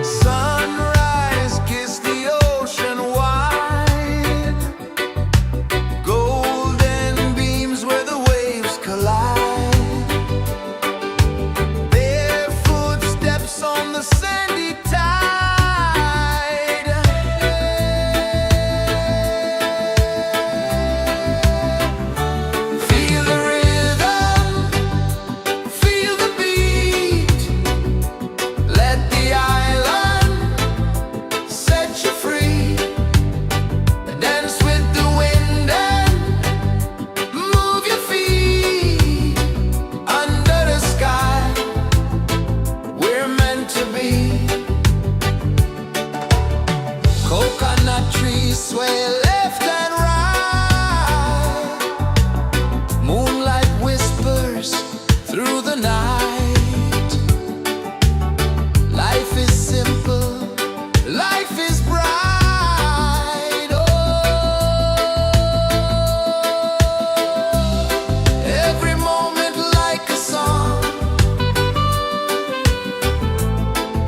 Sunrise, kiss the ocean wide. Golden beams where the waves collide. Barefoot steps on the sandy tide. Feel the rhythm, feel the beat. Let the island set you free. Dance with the wind and move your feet. Under the sky, we're meant to be. Coconut trees sway left and right. Moonlight whispers through the night. Life is simple, life is bright. Oh, every moment like a song.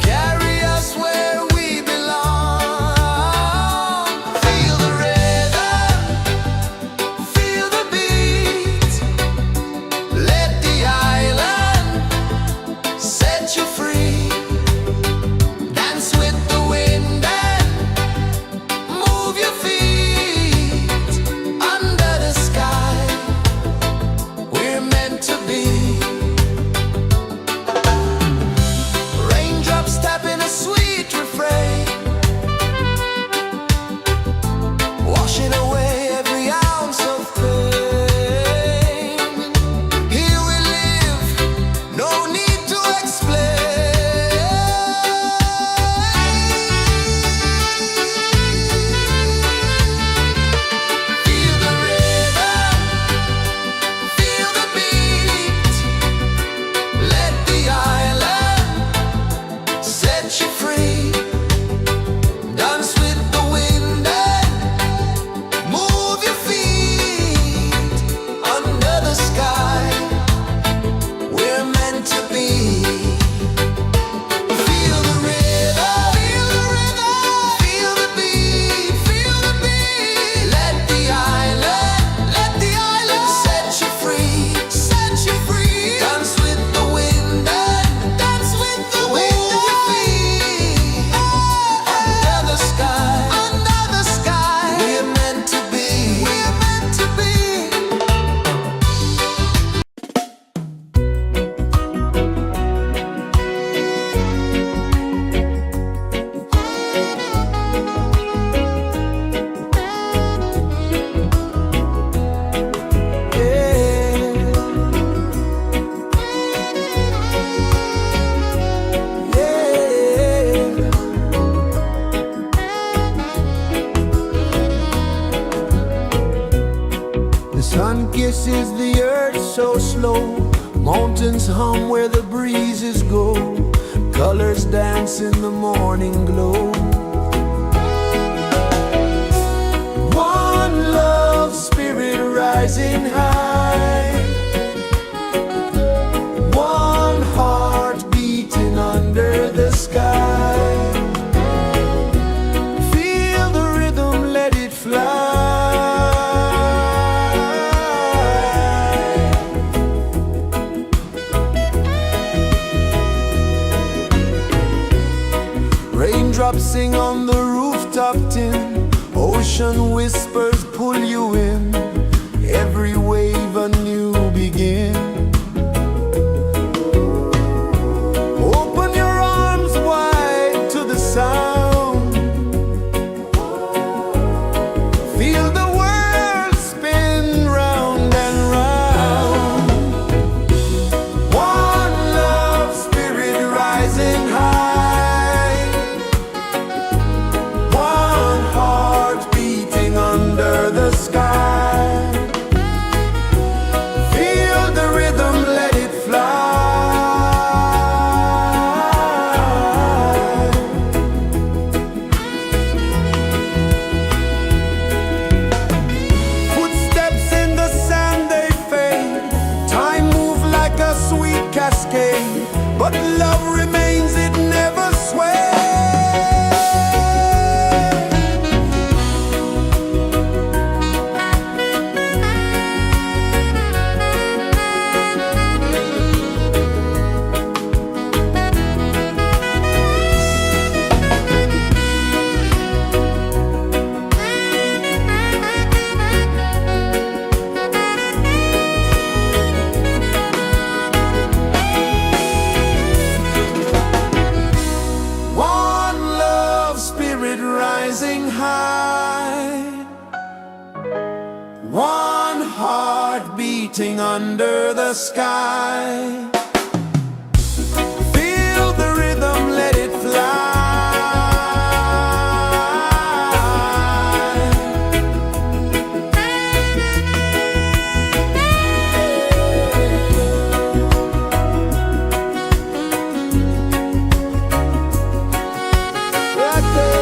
Carry us where we belong. Feel the rhythm, pulses the earth so slow. Mountains hum where the breezes go. Colors dance in the morning glow. One love spirit rising high. One heart beating under the sky. Feel the rhythm, let it fly. Raindrops sing on the rooftop tin. Ocean whispers pull you in. Every wave a new begin. Open your arms wide to the sound. Feel the world spin round and round. One love spirit rising high. One heart beating under the sky. Feel the rhythm, let it fly. Footsteps in the sand, they fade. Time moves like a sweet cascade, but love remains, it never sways. One love spirit rising high. One heart beating under the sky. Feel the rhythm, let it fly. Right there.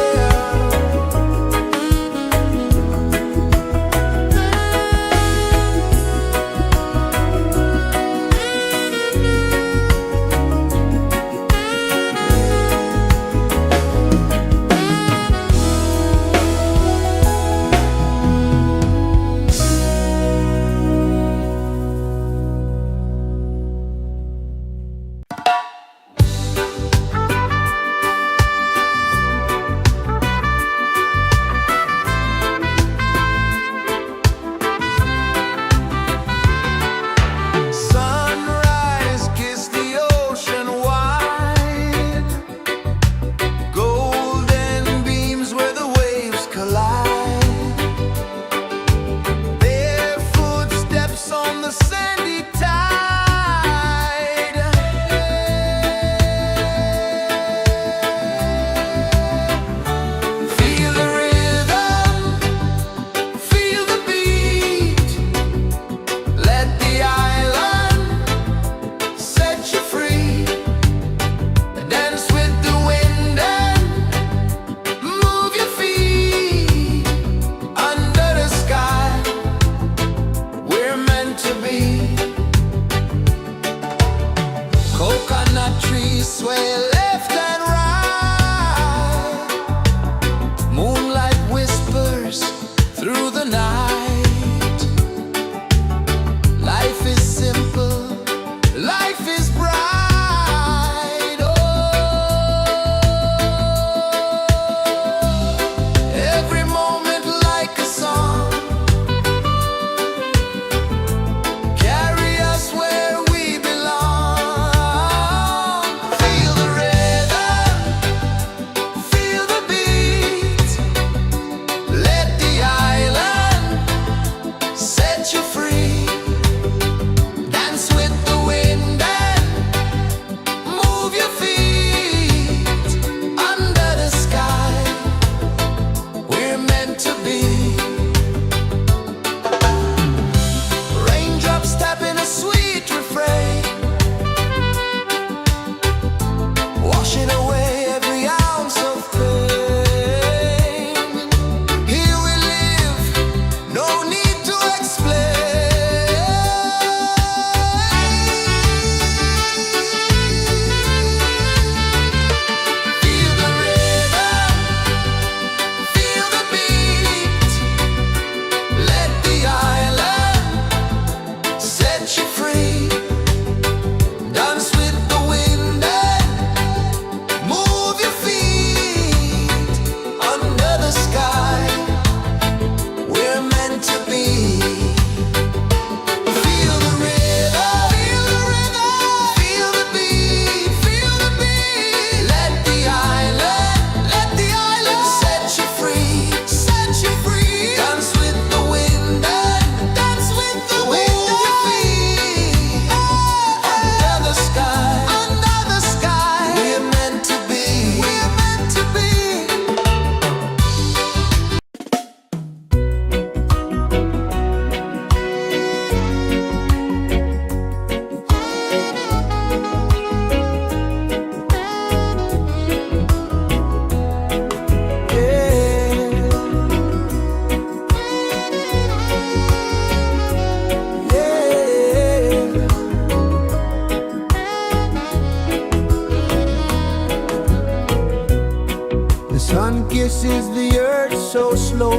kisses the earth so slow.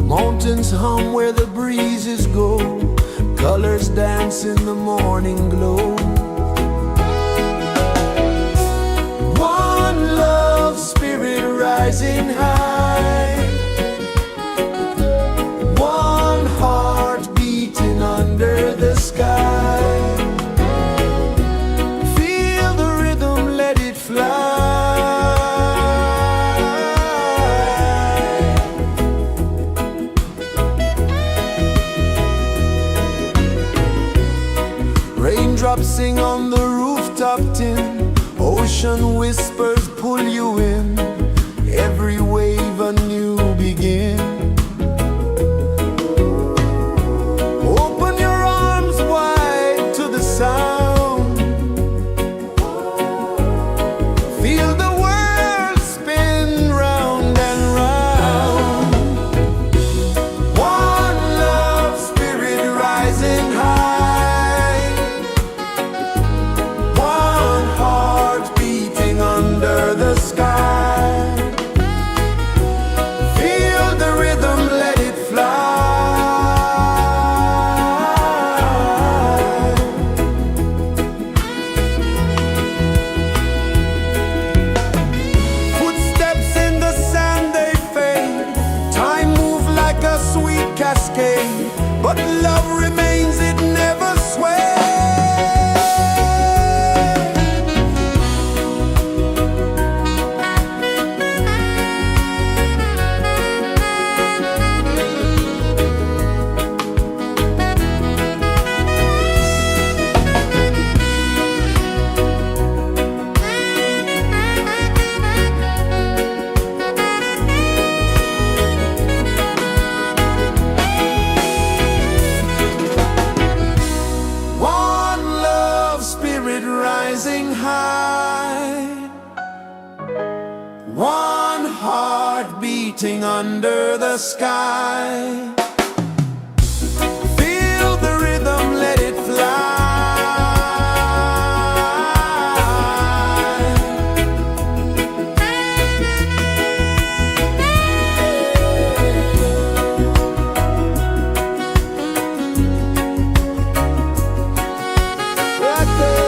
Mountains hum where the breezes go. Colors dance in the morning glow. One love spirit rising high. One heart beating under the sky. Feel the rhythm, let it fly. Raindrops sing on the rooftop tin. Ocean whispers pull you in. Every wave a new begin. Open your arms wide to the sound. Feel the world spin round and round. One love spirit rising high. One heart beating under the sky. Feel the rhythm, let it fly. Footsteps in the sand, they fade. Time moves like a sweet cascade, but love remains, it never sways. One love spirit rising high. One heart beating under the sky. Feel the rhythm, let it fly. Right there.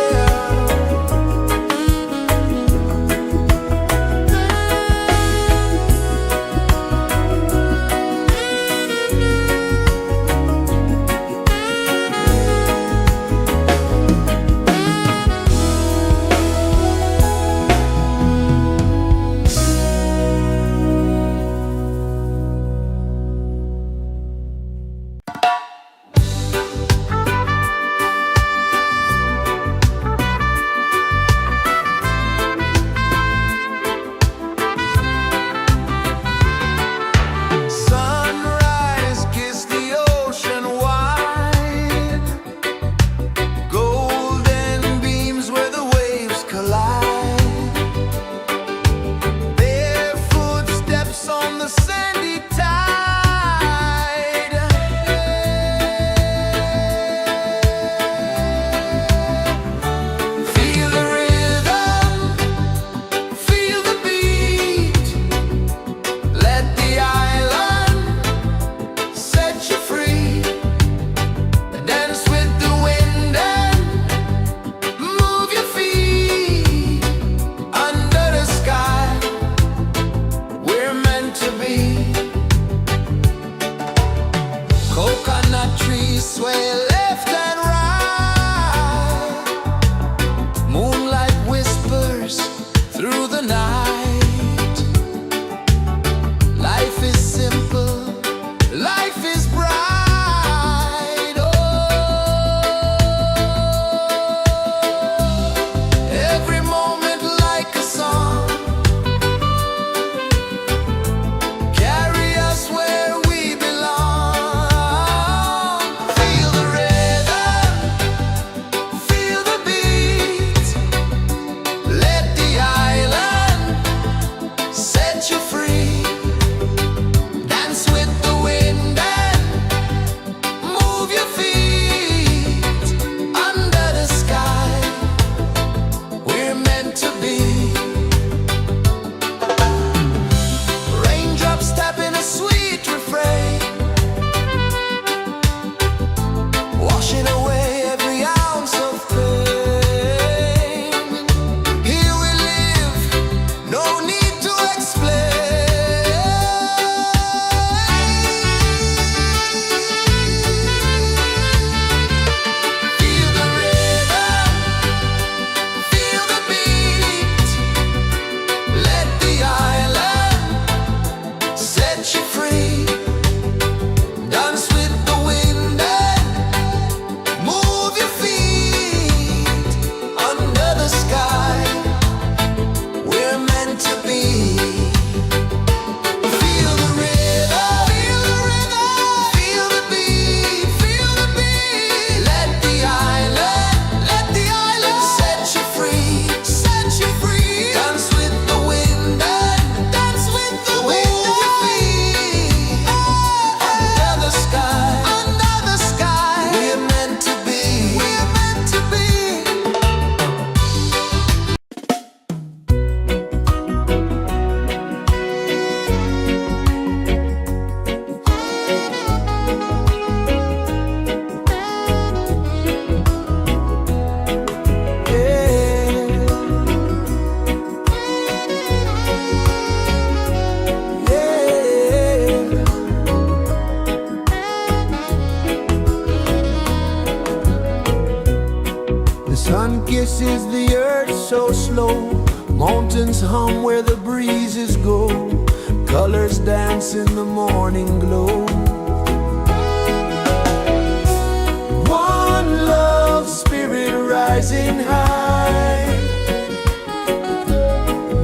Sunrise, kiss the ocean wide. Golden beams where the waves collide. Their footsteps on the sandy tide. Feel the rhythm, feel the beat. Let the island set you free. Dance with the wind and move your feet. Under the sky, we're meant to be. Coconut trees sway left and right. Moonlight whispers through the night. Life is simple, life is bright. Oh, every moment like a song. Carry is the earth so slow? Mountains hum where the breezes go. Colors dance in the morning glow. One love, spirit rising high.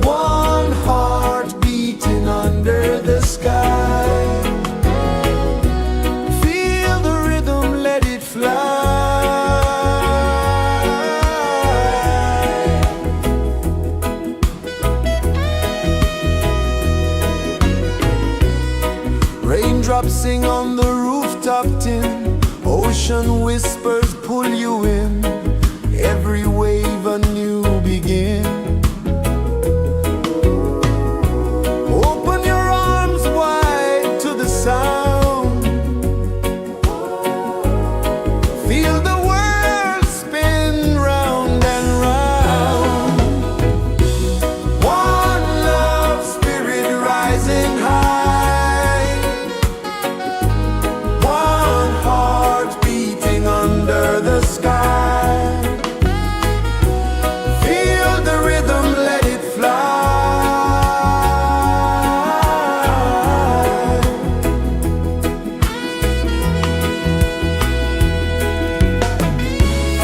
One heart beating under the sky. Feel the rhythm, let it fly. Raindrops sing on the rooftop tin. Ocean whispers pull you in. Every wave a new begin. Open your arms wide to the sound. Feel the world spin round and round. One love, spirit rising high. One heart beating under the sky. Feel the rhythm, let it fly.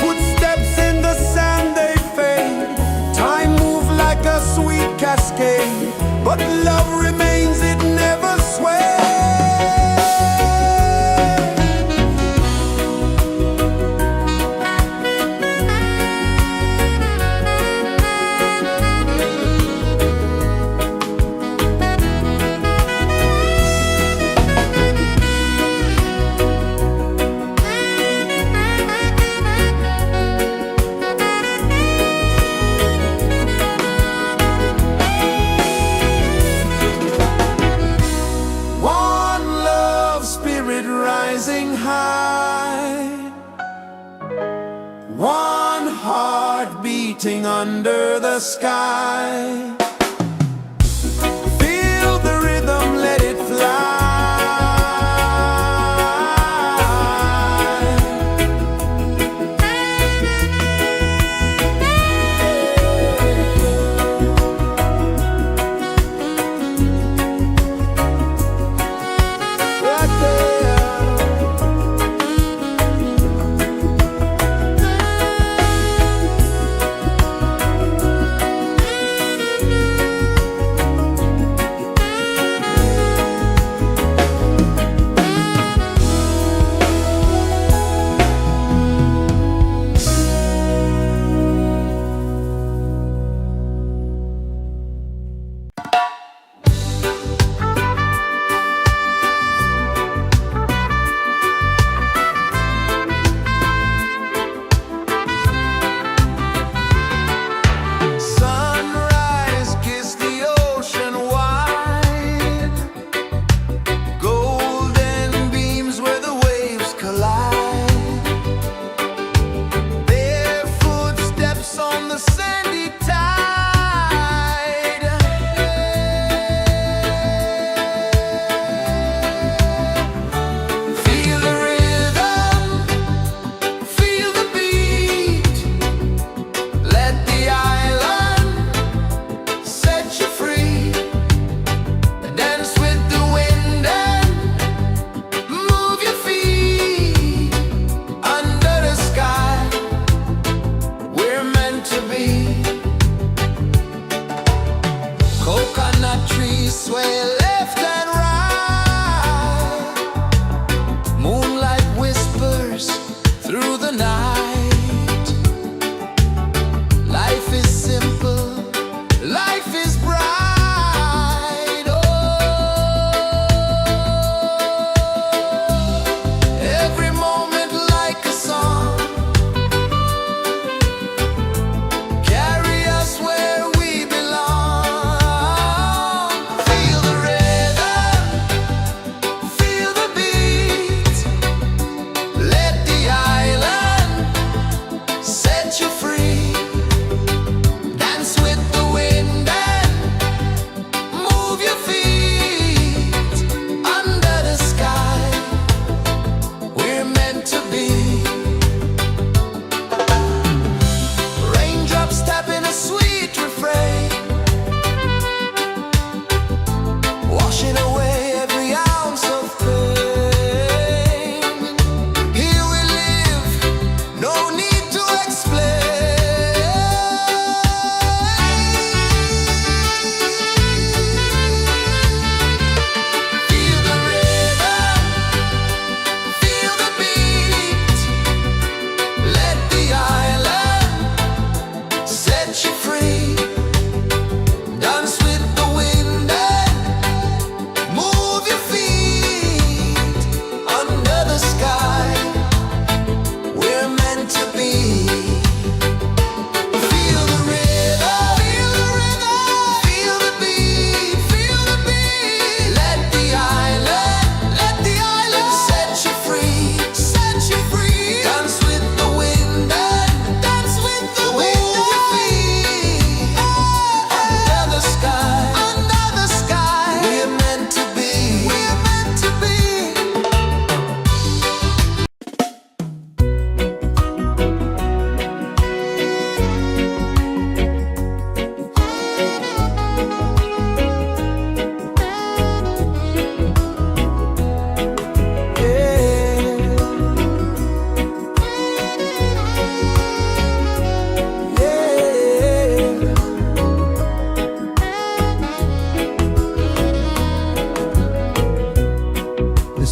Footsteps in the sand, they fade. Time moves like a sweet cascade, but love remains, it never sways. One love, spirit rising high. One heart beating under the sky. Feel the rhythm, let it fly. Right there.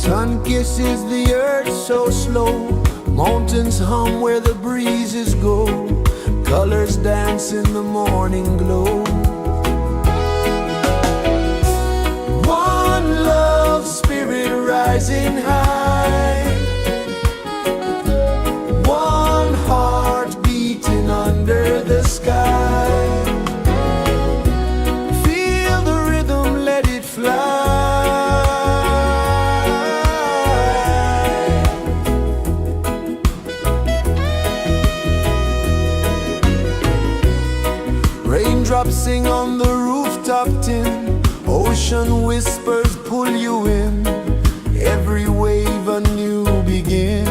Sun kisses the earth so slow, mountains hum where the breezes go, colors dance in the morning glow. One love spirit rising high, one heart beating under the sky. Feel the rhythm, let it fly. Raindrops sing on the rooftop tin, ocean whispers pull you in, every wave a new begin.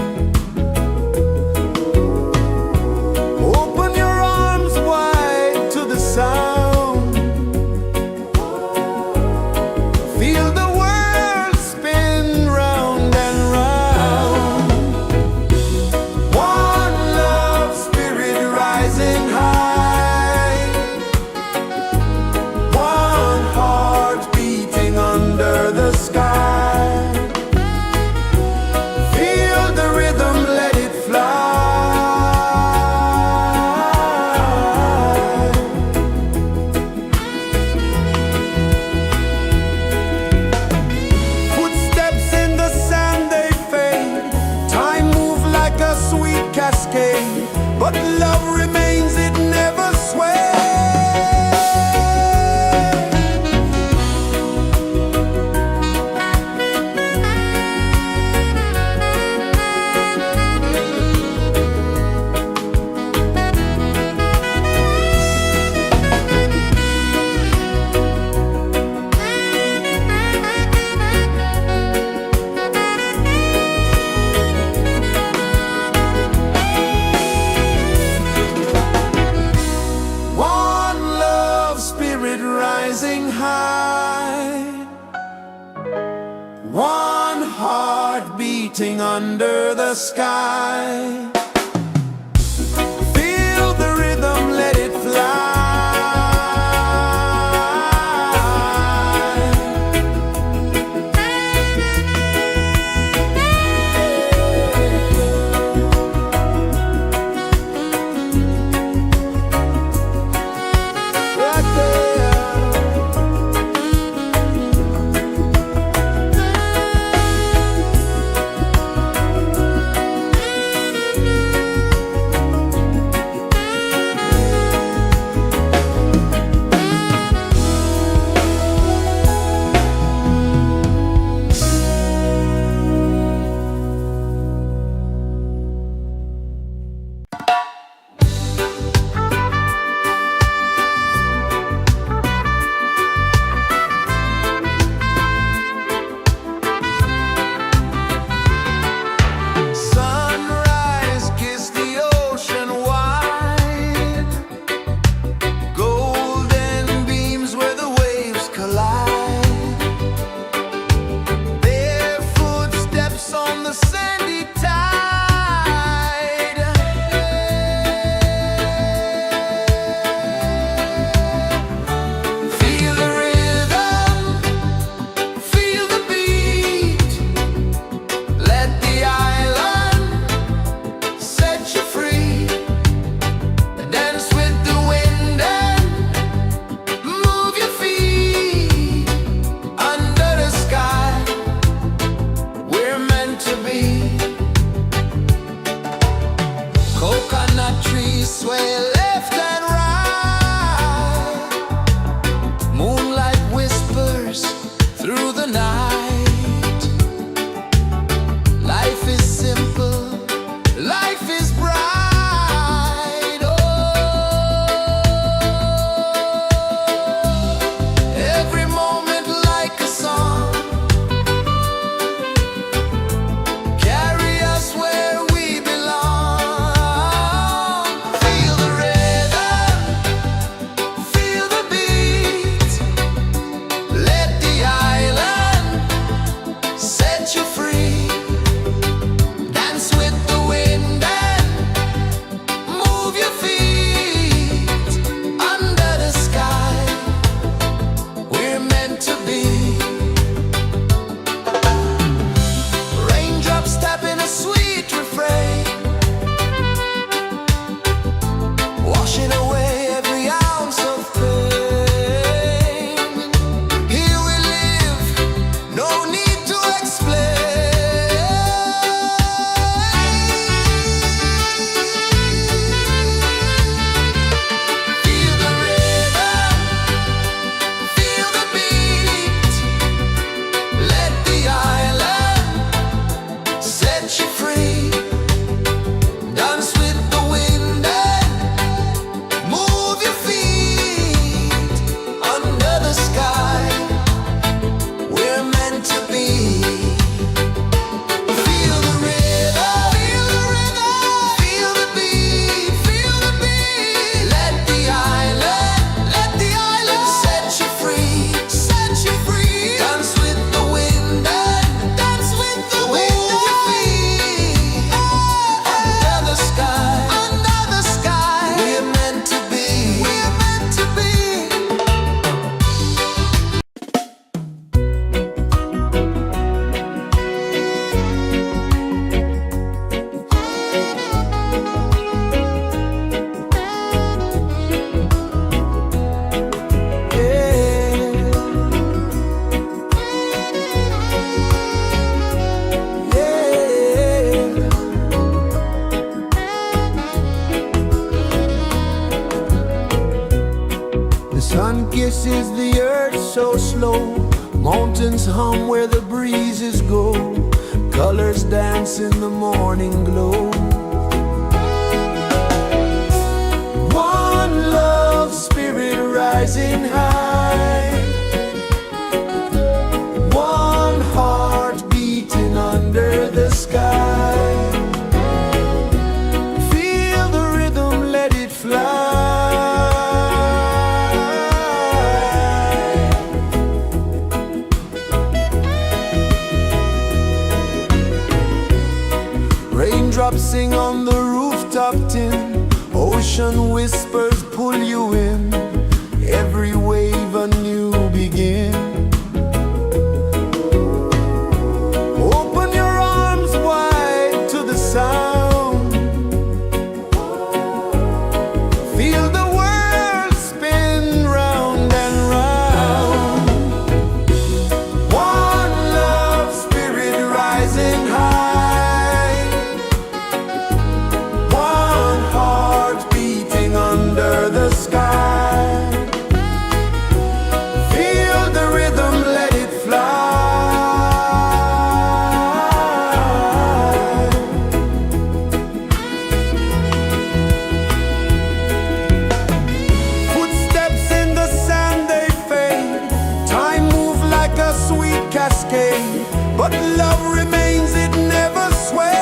Open your arms wide to the sound, feel the world spin round and round. One love spirit rising high, one heart beating under the sky. Feel the rhythm, let it fly. Footsteps in the sand, they fade. Time moves like a sweet cascade, but love remains, it never sways. One love spirit rising high, one heart beating under the sky. Feel the rhythm, let it fly. Right there. Sunrise, kiss the ocean wide, golden beams where the waves collide, their footsteps on the sandy tide. Feel the rhythm, feel the beat, let the island set you free. Dance with the wind and move your feet. Under the sky, we're meant to be. Coconut trees sway left and right, moonlight whispers through the night. Life is simple, life is bright. Oh, every moment like a song, carry us where we belong. Feel the rhythm, feel the beat, let the island is the earth so slow? Mountains hum where the breezes go. Colors dance in the morning glow. One love, spirit rising high. One heart beating under the sky. Feel the rhythm, let it fly. Raindrops sing on the rooftop tin. Ocean whispers pull you in. Every wave a new begin. Open your arms wide to the sound. Feel the world spin round and round. One love, spirit rising high. One heart beating under the sky. Feel the rhythm, let it fly. Footsteps in the sand, they fade. Time moves like a sweet cascade, but love remains, it never sways.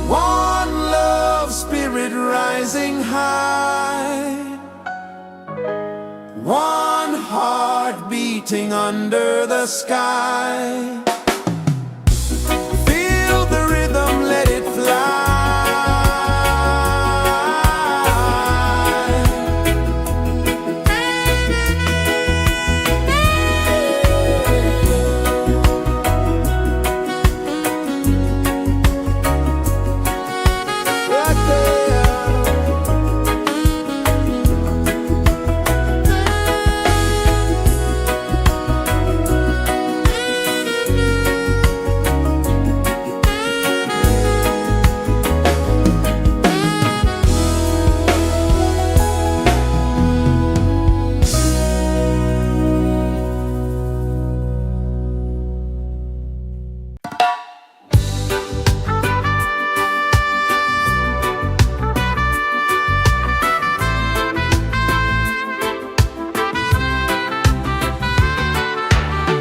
One love, spirit rising high. One heart beating under the sky. Feel the rhythm, let it fly. Right there.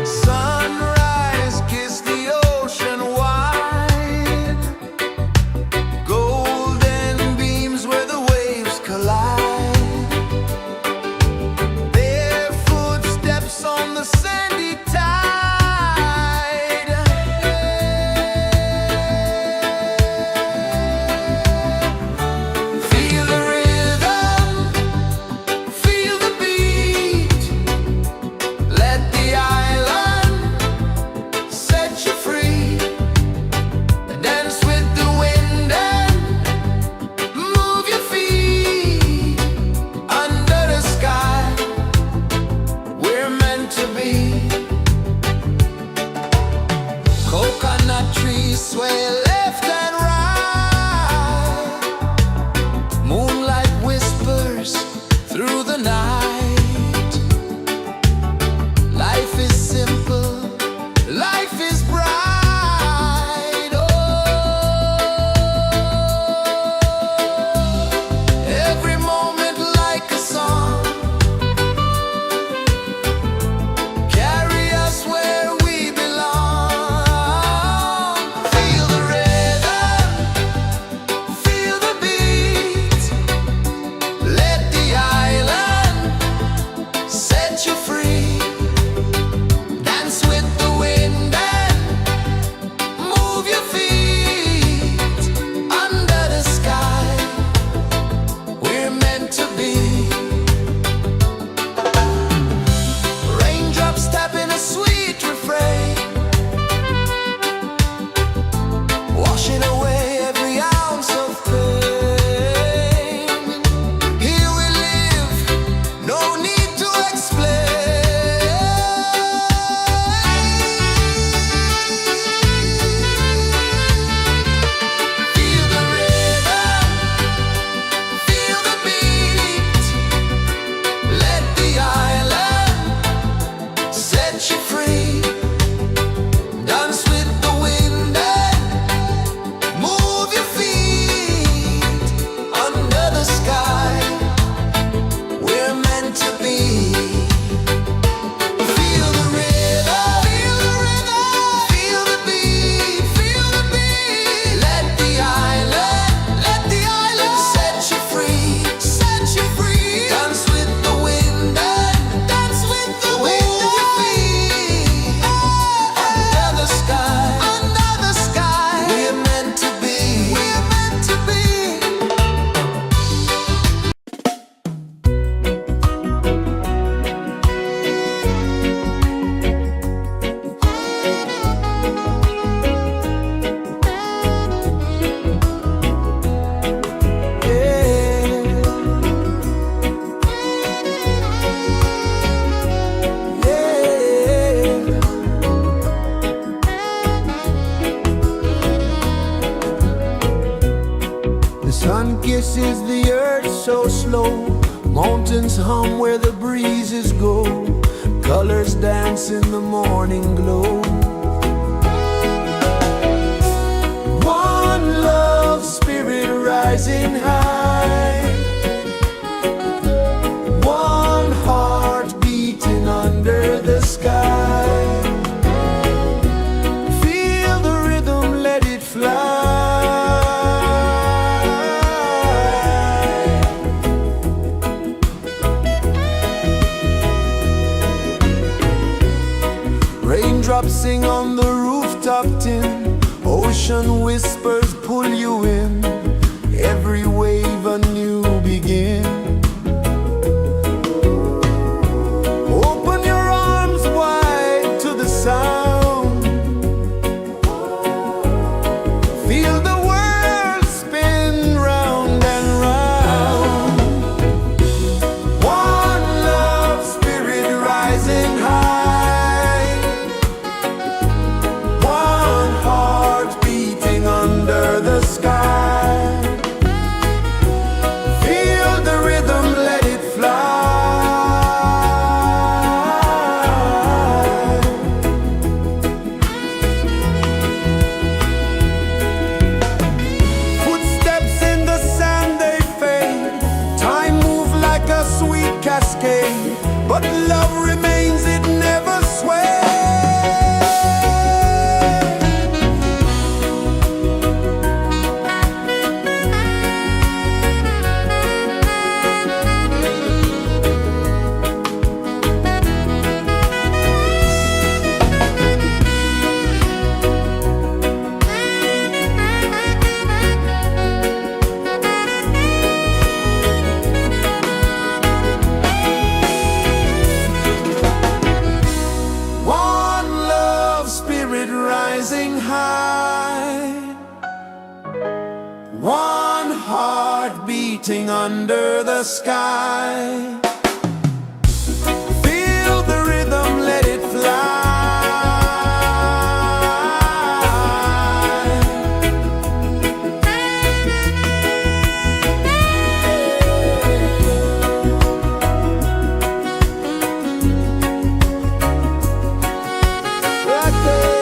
Sunrise, kiss the ocean wide. Golden beams where the waves collide. Bare footsteps on the sandy tide. Feel the rhythm, feel the beat. Let the island set you free. Dance with the wind and move your feet. Under the sky, we're meant to be. Coconut trees sway left and right. Moonlight whispers through the night. Life is simple, life is bright. Oh, every moment like a song. Carry us where we belong. Feel the rhythm, feel the beat. Let the island set you free. Dance with the wind and kisses the earth so slow. Mountains hum where the breezes go. Colors dance in the morning glow. One love spirit rising high. One heart beating under the sky. Feel the rhythm, let it fly. Raindrops sing on the rooftop tin. Ocean whispers pull you in. Every wave a new begin. Open your arms wide to the sound. Feel the world spin round and round. One love spirit rising high. One heart beating under the sky. Feel the rhythm, let it fly. Footsteps in the sand, they fade. Time moves like a sweet cascade, but love remains, it never sways. One love spirit rising high. One heart beating under the sky. Feel the rhythm, let it fly. Right there.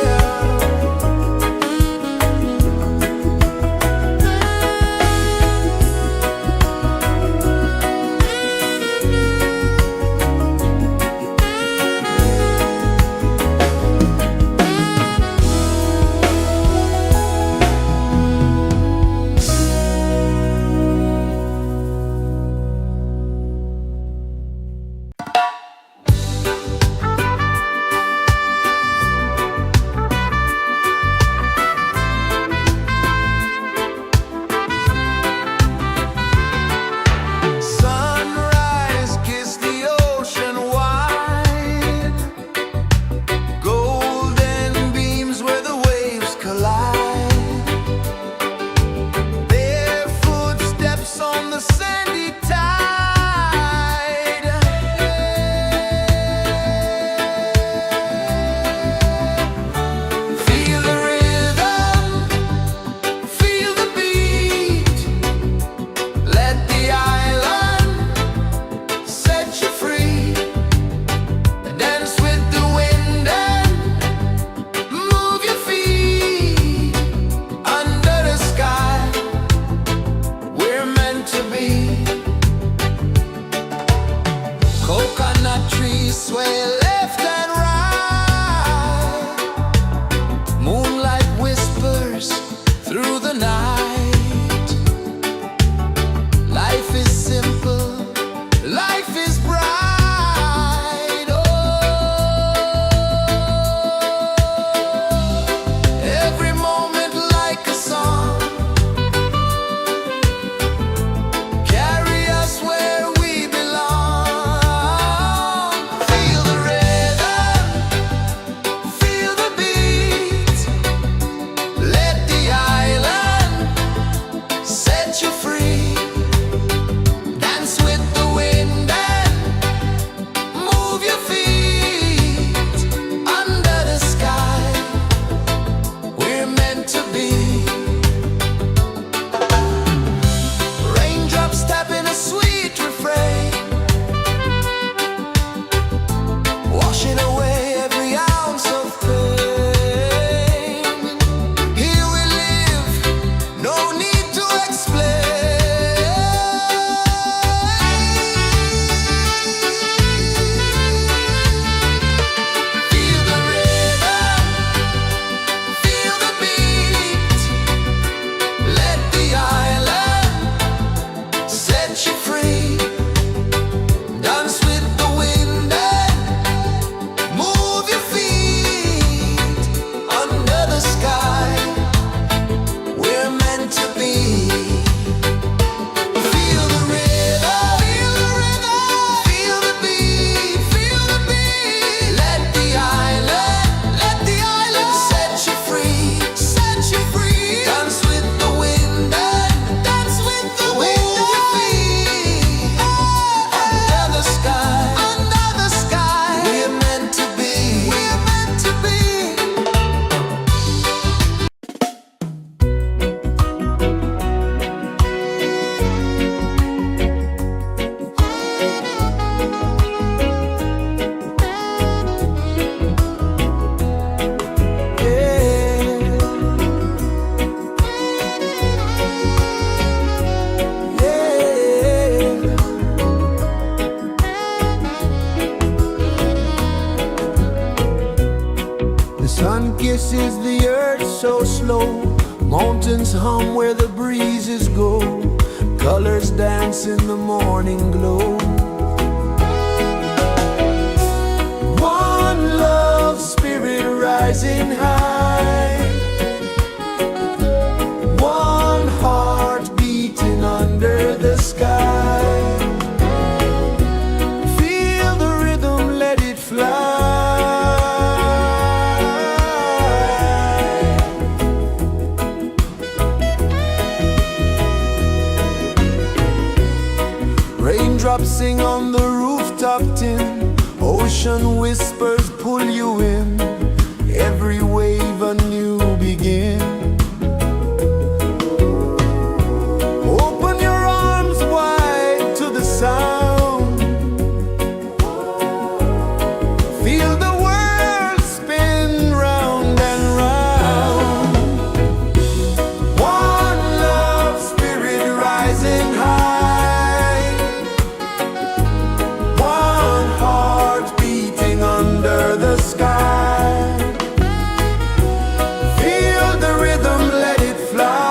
pulses the earth so slow. Mountains hum where the breezes go. Colors dance in the morning glow. One love, spirit rising high. One heart beating under the sky. Feel the rhythm, let it fly. Raindrops sing on the rooftop tin. Ocean whispers pull you in. Every wave a new begin. Open your arms wide to the sound. Feel the world spin round and round. One love, spirit rising high. One heart beating under the sky. Feel the rhythm, let it fly.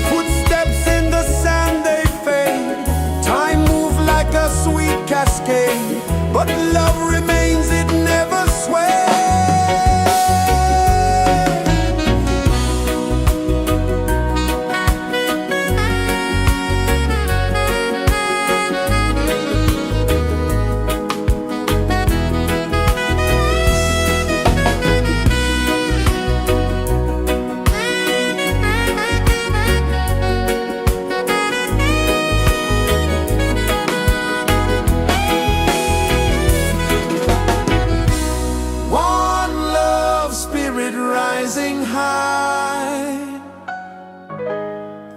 Footsteps in the sand, they fade. Time moves like a sweet cascade, but love remains, it never sways. One love, spirit rising high.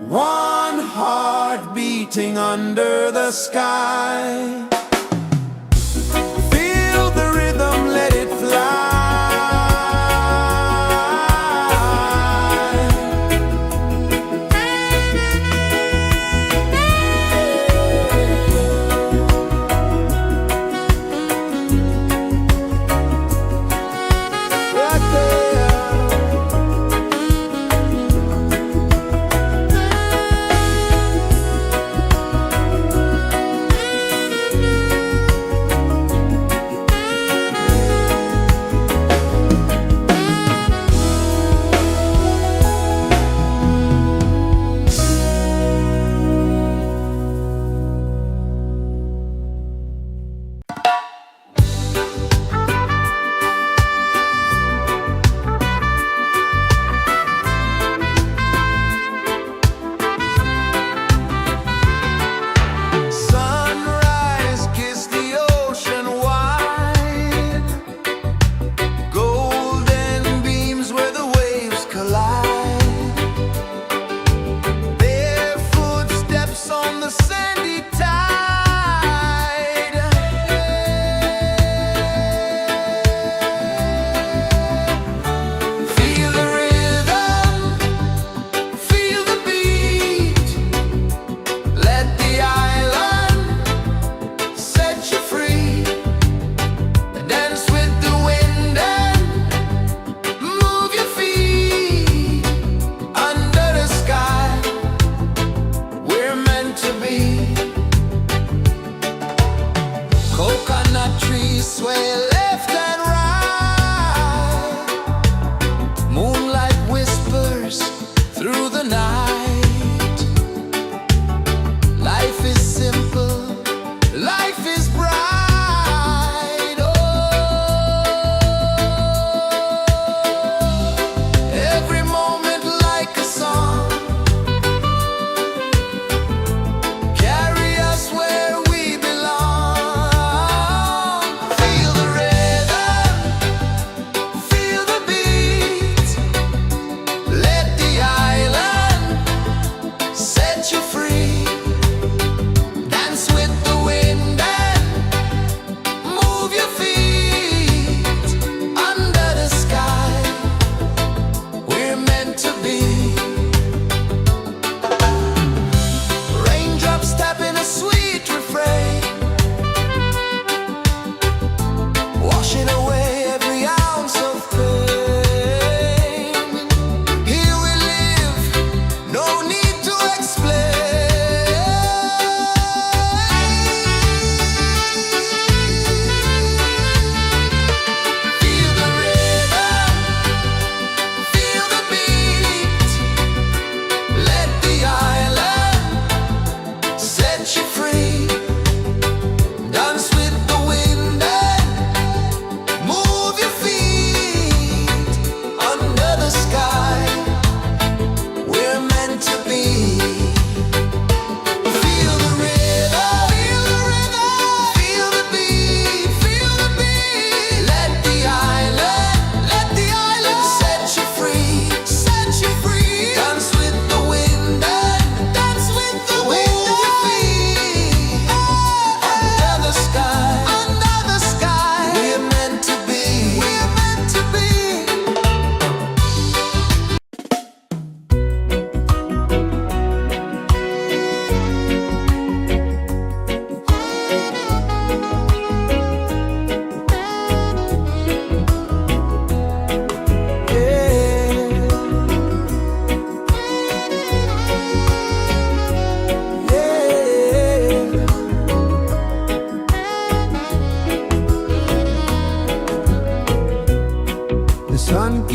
One heart beating under the sky. Feel the rhythm, let it fly. Right there. Sunrise, kiss the ocean wide. Golden beams where the waves collide. Their footsteps on the sandy tide. Feel the rhythm, feel the beat. Let the island set you free. Dance with the wind and move your feet. Under the sky, we're meant to be. Coconut trees sway left and right. Moonlight whispers through the night. Life is simple, life is bright. Oh, every moment like a song. Carry us where we belong. Feel the rhythm.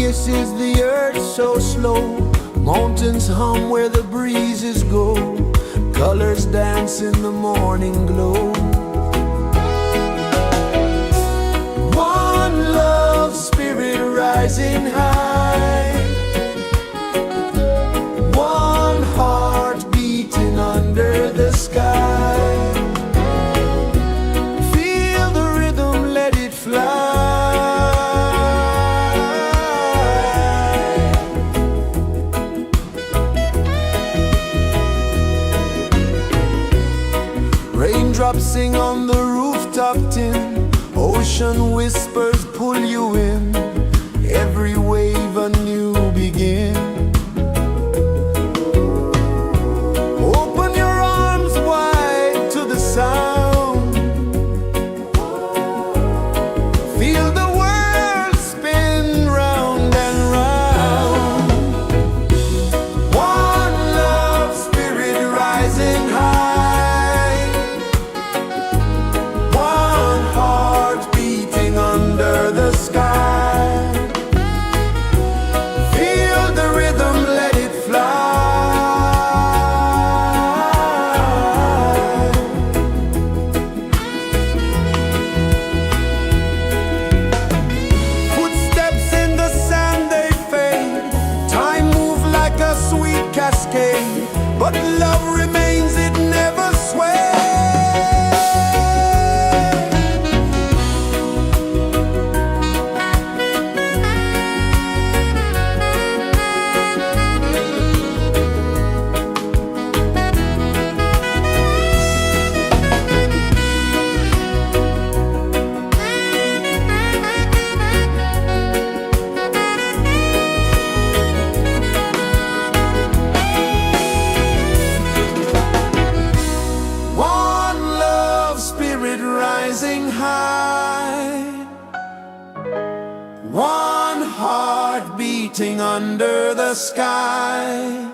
kisses the earth so slow. Mountains hum where the breezes go. Colors dance in the morning glow. One love spirit rising high. One heart beating under the sky. Feel the rhythm, let it fly. Raindrops sing on the rooftop tin. Ocean whispers pull you in. Every wave a new begin. Open your arms wide to the sound. Feel the world spin round and round. One love spirit rising high. One heart beating under the sky. Feel the rhythm, let it fly. Footsteps in the sand, they fade. Time moves like a sweet cascade, but love remains, it never sways. One love spirit rising high. One heart beating under the sky.